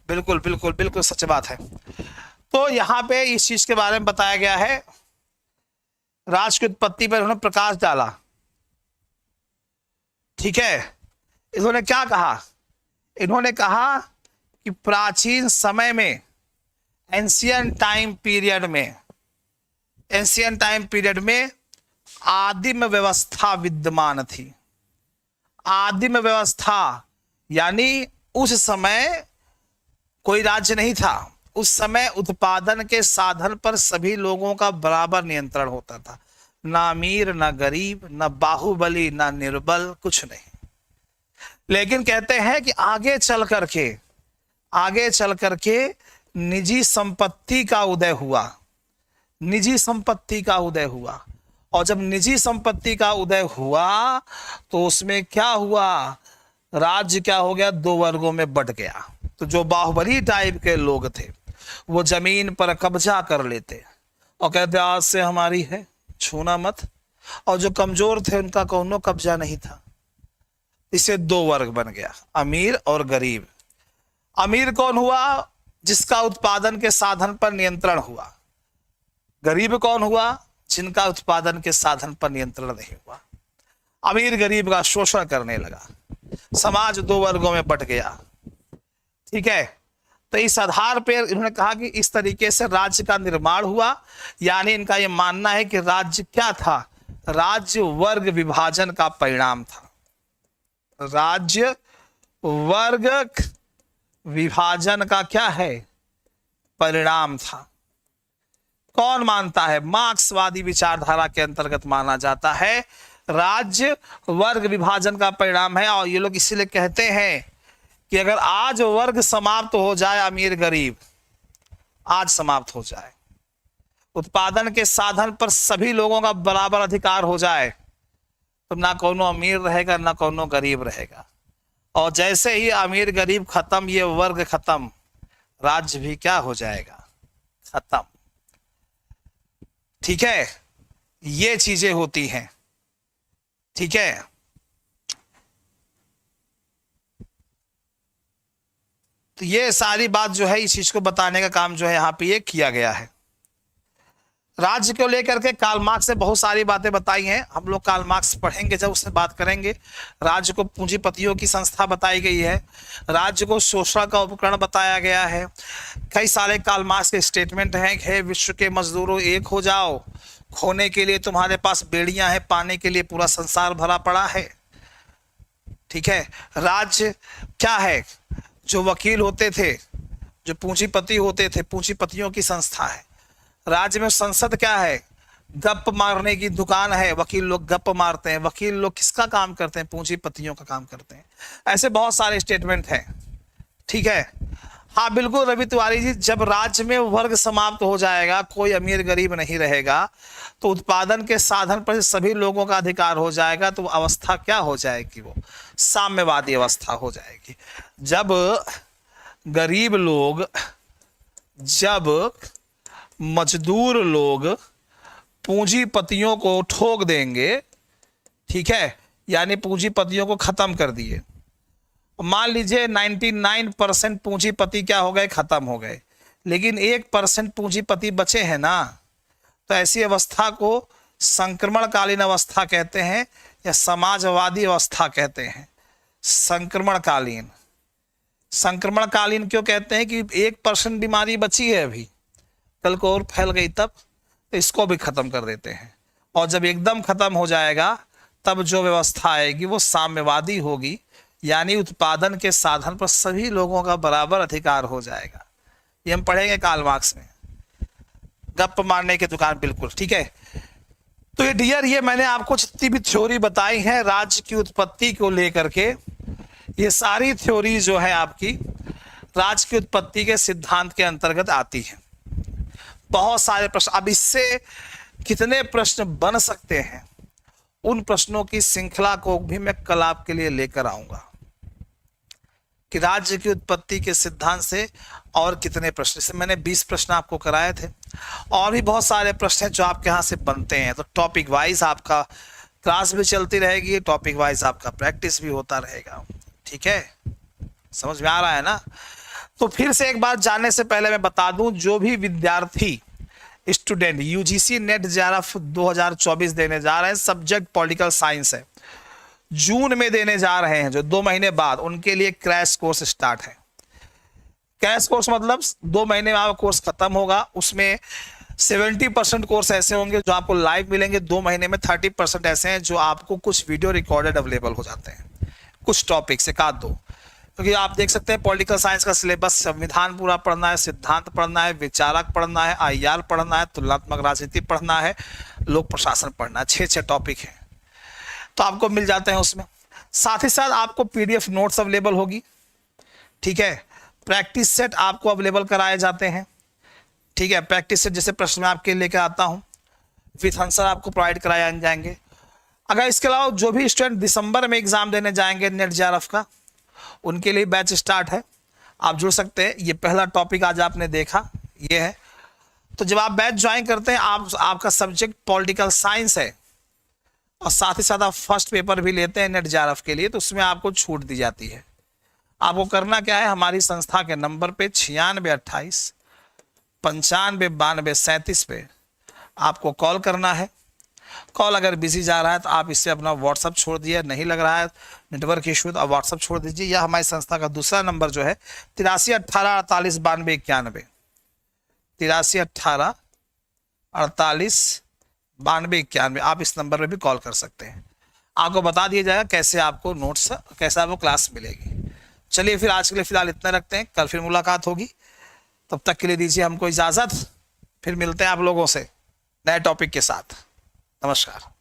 बिल्कुल बिल्कुल बिल्कुल सच बात है। तो यहां पे इस चीज के बारे में बताया गया है, राज की उत्पत्ति पर उन्होंने प्रकाश डाला। ठीक है, इन्होंने क्या कहा? इन्होंने कहा कि प्राचीन समय में, एंशियंट टाइम पीरियड में आदिम व्यवस्था विद्यमान थी। आदिम व्यवस्था यानी उस समय कोई राज्य नहीं था। उस समय उत्पादन के साधन पर सभी लोगों का बराबर नियंत्रण होता था, ना अमीर ना गरीब, ना बाहुबली ना निर्बल, कुछ नहीं। लेकिन कहते हैं कि आगे चल करके निजी संपत्ति का उदय हुआ। निजी संपत्ति का उदय हुआ, और जब निजी संपत्ति का उदय हुआ तो उसमें क्या हुआ? राज्य क्या हो गया? दो वर्गों में बंट गया। तो जो बाहुबली टाइप के लोग थे वो जमीन पर कब्जा कर लेते और कहते आज से हमारी है, छूना मत। और जो कमजोर थे उनका कोनो कब्जा नहीं था। इससे दो वर्ग बन गया, अमीर और गरीब। अमीर कौन हुआ? जिसका उत्पादन के साधन पर नियंत्रण हुआ। गरीब कौन हुआ? जिनका उत्पादन के साधन पर नियंत्रण नहीं हुआ। अमीर गरीब का शोषण करने लगा, समाज दो वर्गों में बंट गया। ठीक है, तो इस आधार पर इन्होंने कहा कि इस तरीके से राज्य का निर्माण हुआ। यानी इनका यह मानना है कि राज्य क्या था? राज्य वर्ग विभाजन का परिणाम था। राज्य वर्ग विभाजन का क्या है? परिणाम था। कौन मानता है? मार्क्सवादी विचारधारा के अंतर्गत माना जाता है राज्य वर्ग विभाजन का परिणाम है। और ये लोग इसीलिए कहते हैं कि अगर आज वर्ग समाप्त हो जाए, अमीर गरीब आज समाप्त हो जाए, उत्पादन के साधन पर सभी लोगों का बराबर अधिकार हो जाए, तो ना कोनो अमीर रहेगा ना कोनो गरीब रहेगा। और जैसे ही अमीर गरीब खत्म, ये वर्ग खत्म, राज्य भी क्या हो जाएगा? खत्म। ठीक है, ये चीजें होती हैं। ठीक है, तो ये सारी बात जो है, इस चीज को बताने का काम जो है यहाँ पे ये किया गया है। राज्य को लेकर के कार्ल मार्क्स ने बहुत सारी बातें बताई हैं। हम लोग कार्ल मार्क्स पढ़ेंगे जब उससे बात करेंगे। राज्य को पूंजीपतियों की संस्था बताई गई है, राज्य को शोषण का उपकरण बताया गया है। कई सारे कार्ल मार्क्स के स्टेटमेंट हैं कि विश्व के मजदूरों एक हो जाओ, खोने के लिए तुम्हारे पास बेड़ियां हैं, पाने के लिए पूरा संसार भरा पड़ा है। ठीक है, राज्य क्या है? जो वकील होते थे, जो पूंजीपति होते थे, पूंजीपतियों की संस्था है। राज्य में संसद क्या है? गप मारने की दुकान है, वकील लोग गप मारते हैं। वकील लोग किसका काम करते हैं? पूंजीपतियों का काम करते हैं। ऐसे बहुत सारे स्टेटमेंट हैं। ठीक है, हाँ बिल्कुल रवि तिवारी जी, जब राज्य में वर्ग समाप्त हो जाएगा, कोई अमीर गरीब नहीं रहेगा, तो उत्पादन के साधन पर सभी लोगों का अधिकार हो जाएगा, तो अवस्था क्या हो जाएगी? वो साम्यवादी अवस्था हो जाएगी। जब गरीब लोग, जब मजदूर लोग पूंजीपतियों को ठोक देंगे, ठीक है, यानी पूंजीपतियों को खत्म कर दिए। मान लीजिए 99% पूंजीपति क्या हो गए? खत्म हो गए, लेकिन 1% पूंजीपति बचे हैं ना, तो ऐसी अवस्था को संक्रमणकालीन अवस्था कहते हैं या समाजवादी अवस्था कहते हैं। संक्रमणकालीन। संक्रमणकालीन क्यों कहते हैं? कि 1% बीमारी बची है अभी, कल को और फैल गई तब, तो इसको भी खत्म कर देते हैं। और जब एकदम खत्म हो जाएगा, तब जो व्यवस्था आएगी वो साम्यवादी होगी, यानी उत्पादन के साधन पर सभी लोगों का बराबर अधिकार हो जाएगा। ये हम पढ़ेंगे कार्ल मार्क्स में। गप मारने की दुकान, बिल्कुल ठीक है। तो ये डियर, ये मैंने आपको जितनी भी थ्योरी बताई है राज्य की उत्पत्ति को लेकर के, ये सारी थ्योरी जो है आपकी राज्य की उत्पत्ति के सिद्धांत के अंतर्गत आती है। बहुत सारे प्रश्न, अब इससे कितने प्रश्न बन सकते हैं उन प्रश्नों की श्रृंखला को भी मैं कल आपके लिए लेकर आऊंगा कि राज्य की उत्पत्ति के सिद्धांत से और कितने प्रश्न। से मैंने 20 प्रश्न आपको कराए थे, और भी बहुत सारे प्रश्न हैं जो आपके यहाँ से बनते हैं। तो टॉपिक वाइज आपका क्लास भी चलती रहेगी, टॉपिक वाइज आपका प्रैक्टिस भी होता रहेगा। ठीक है, समझ में आ रहा है ना? तो फिर से एक बात जानने से पहले मैं बता दूं, जो भी विद्यार्थी स्टूडेंट यूजीसी नेट जेआरएफ 2024 देने जा रहे हैं, सब्जेक्ट पॉलिटिकल साइंस है, जून में देने जा रहे हैं, जो 2 महीने बाद, उनके लिए क्रैश कोर्स स्टार्ट है। क्रैश कोर्स मतलब 2 महीने में आपका कोर्स खत्म होगा। उसमें 70% कोर्स ऐसे होंगे जो आपको लाइव मिलेंगे, 2 महीने में 30% ऐसे हैं जो आपको कुछ वीडियो रिकॉर्डेड अवेलेबल हो जाते हैं, कुछ टॉपिक से का दो। क्योंकि आप देख सकते हैं पॉलिटिकल साइंस का सिलेबस, संविधान पूरा पढ़ना है, सिद्धांत पढ़ना है, विचारक पढ़ना है, आईआर पढ़ना है, तुलनात्मक राजनीति पढ़ना है, लोक प्रशासन पढ़ना है, 6 टॉपिक है, तो आपको मिल जाते हैं उसमें। साथ ही साथ आपको पीडीएफ नोट्स अवेलेबल होगी। ठीक है, प्रैक्टिस सेट आपको अवेलेबल कराए जाते हैं। ठीक है, प्रैक्टिस सेट जैसे प्रश्न मैं आपके लेकर आता हूँ, विथ आंसर आपको प्रोवाइड कराए जाएंगे। अगर इसके अलावा जो भी स्टूडेंट दिसंबर में एग्जाम देने जाएंगे नेट जेआरएफ का, उनके लिए बैच स्टार्ट है, आप जुड़ सकते हैं। ये पहला टॉपिक आज आपने देखा, ये है। तो जब आप बैच ज्वाइन करते हैं, आपका सब्जेक्ट पॉलिटिकल साइंस है और साथ ही साथ आप फर्स्ट पेपर भी लेते हैं नेट जेआरएफ के लिए, तो उसमें आपको छूट दी जाती है। आपको करना क्या है, हमारी संस्था के नंबर पे 9628 95 92 37 पे आपको कॉल करना है। कॉल अगर बिजी जा रहा है तो आप इससे अपना व्हाट्सअप छोड़ दिए, नहीं लग रहा है नेटवर्क इशू तो आप व्हाट्सअप छोड़ दीजिए, या हमारी संस्था का दूसरा नंबर जो है 83 18 48 92 91, 83 18 48 92 91, आप इस नंबर पे भी कॉल कर सकते हैं। आपको बता दिया जाएगा कैसे आपको नोट्स, कैसे आपको क्लास मिलेगी। चलिए फिर आज के लिए फिलहाल इतना रखते हैं, कल फिर मुलाकात होगी। तब तक के लिए दीजिए हमको इजाज़त, फिर मिलते हैं आप लोगों से नए टॉपिक के साथ। नमस्कार।